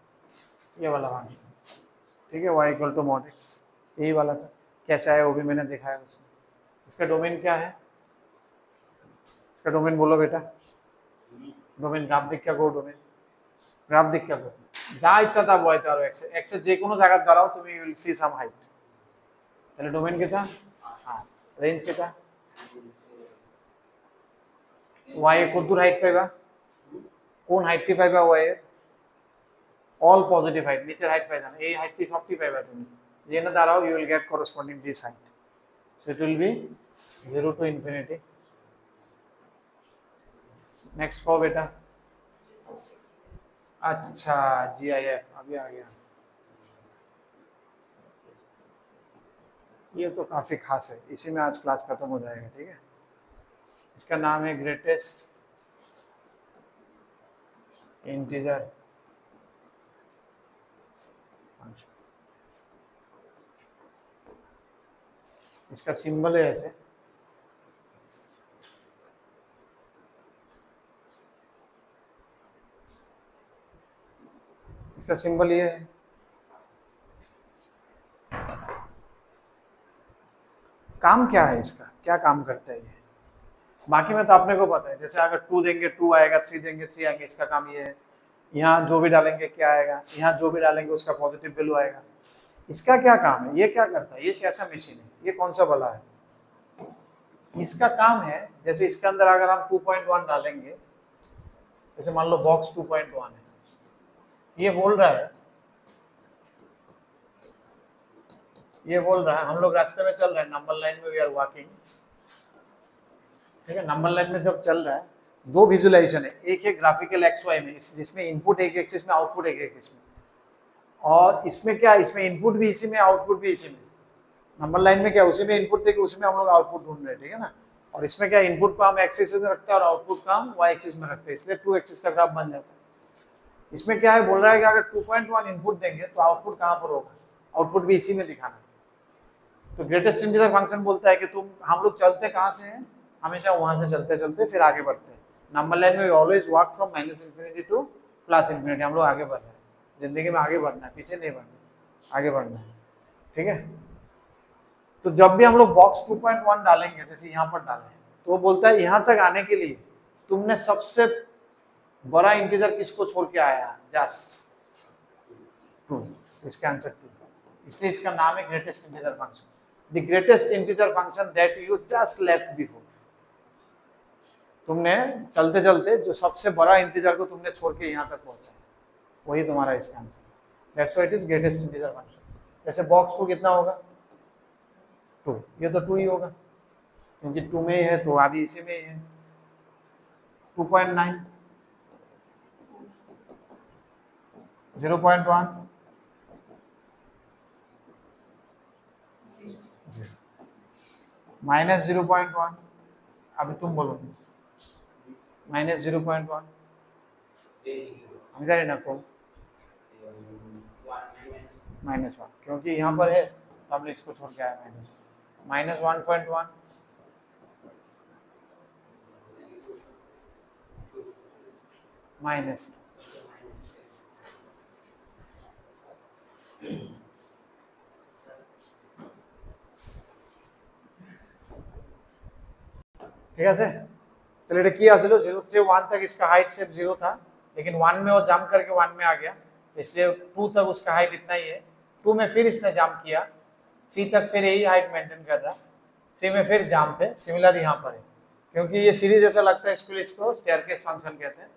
ये वाला फंक्शन, ठीक है, y equal to mod x, यही वाला था। कैसे आया वो भी मैंने दिखाया उसमें। इसका डोमेन क्या है? इसका डोमेन बोलो बेटा, डोमेन গ্রাফ দিক क्या को डोमेन গ্রাফ দিক क्या को যা ইচ্ছা তা বলতে পারো, x এর যে কোনো জায়গা দাঁড়াও তুমি উইল সি সাম হাইট, তাহলে ডোমেন কেটা? হ্যাঁ রেঞ্জ কেটা? y এ কত দূর হাইট পাইবা, কোন হাইটটি পাইবা y এর? অল পজিটিভ হাইট, নিচের হাইট পাইবা না, এই হাইটটি সবটি পাইবা তুমি, যেখানে দাঁড়াও you will get corresponding this height, so it will be 0 to infinity. Next को बेटा, अच्छा GIF अभी आ गया, ये तो काफी खास है, इसी में आज क्लास खत्म हो जाएगा, ठीक है। इसका नाम है ग्रेटेस्ट इंटीजर फंक्शन, इसका सिंबल है ऐसे, इसका सिंबल ये है, काम क्या है इसका, क्या काम करता है ये? बाकी में तो आपने को पता है, जैसे अगर 2 देंगे 2 आएगा, 3 देंगे 3 आएंगे, इसका काम ये है। यहाँ जो भी डालेंगे क्या आएगा, यहाँ जो भी डालेंगे उसका पॉजिटिव वैल्यू आएगा। इसका क्या काम है, ये क्या करता है, ये कैसा मशीन है, ये कौन सा बला है? इसका काम है, जैसे इसके अंदर अगर हम 2.1 डालेंगे, जैसे मान लो बॉक्स 2.1 है, ये बोल रहा है हम लोग रास्ते में चल रहे हैं, नंबर लाइन में वी आर वॉकिंग, ठीक है, नंबर लाइन में जब चल रहा है, दो विजुअलाइजेशन है, एक है ग्राफिकल XY में, जिसमें इनपुट एक एक्सिस में, आउटपुट एक एक्सिस में, और इसमें क्या, इसमें इनपुट भी इसी में, आउटपुट भी इसी में। नंबर लाइन में क्या, उसी में इनपुट थे कि उसी में हम लोग आउटपुट ढूंढ रहे हैं, ठीक है ना। और इसमें क्या, इनपुट को हम एक्सिस में रखते हैं और आउटपुट को हम Y एक्सिस में रखते हैं, इसलिए 2 एक्सिस का ग्राफ बन जाता है। इसमें क्या है, बोल रहा है कि अगर 2.1 इनपुट देंगे तो आउटपुट कहाँ पर होगा, आउटपुट भी इसी में दिखाना। तो ग्रेटेस्ट इंटीजर फंक्शन बोलता है कि हम लोग चलते कहाँ से हैं, हमेशा वहां से चलते चलते फिर आगे बढ़ते हैं। नंबर लाइन में always walk from -minus infinity to +plus infinity, हम लोग आगे बढ़ रहे हैं, जिंदगी में आगे बढ़ना है, पीछे नहीं बढ़ना, आगे बढ़ना है, ठीक है। तो जब भी हम लोग बॉक्स 2.1 डालेंगे, जैसे यहाँ पर डालें, तो वो बोलता है यहाँ तक आने के लिए तुमने सबसे बड़ा इंटीजर किसको छोड़ के आया, जस्ट 2, इसका आंसर 2, इसलिए इसका नाम है greatest integer function, the greatest integer function that you just left before. तुमने चलते चलते जो सबसे बड़ा इंटीजर को तुमने छोड़ के यहाँ तक पहुंचा, वही तुम्हारा इसका answer, that's why it is greatest integer function. जैसे बॉक्स 2 कितना होगा, 2, ये तो 2 ही होगा क्योंकि 2 में ही है, तो अभी इसी में ही है। 2.9, 0.1, -0.1, अभी तुम बोलो, -0.1, इधर है ना को -1, क्योंकि यहाँ पर है तो हमने इसको छोड़ के आया -1.1 माइनस, ঠিক আছে। তাহলে এটা কি আসলো 0 से 1 तक इसका हाइट सिर्फ 0 था, लेकिन 1 में वो जंप करके 1 में आ गया, इसलिए 2 तक उसका हाइट इतना ही है। 2 में फिर इसने जंप किया, 3 तक फिर यही हाइट मेंटेन कर रहा, 3 में फिर जंप है, सिमिलर यहाँ पर है, क्योंकि ये सीरीज ऐसा लगता है इसको स्टेयरकेस फंक्शन कहते हैं।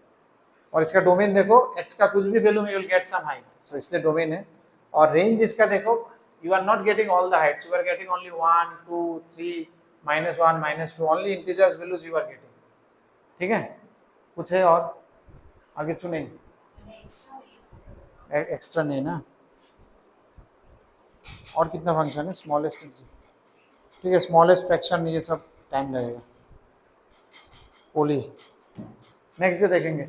और इसका डोमेन देखो, x का कुछ भी वैल्यू में you will get some height, so इसलिए डोमेन है। और रेंज इसका देखो, you are not getting all the heights, you are getting only 1 2 3 -1 -2, only integers values you are getting. ठीक है, कुछ है और आगे क्यों नहीं, एक्स्ट्रा नहीं ना। और कितना फंक्शन है, स्मॉलेस्ट, ठीक है, स्मॉलेस्ट फ्रैक्शन, ये सब टाइम लगेगा। पोली नेक्स्ट डे देखेंगे।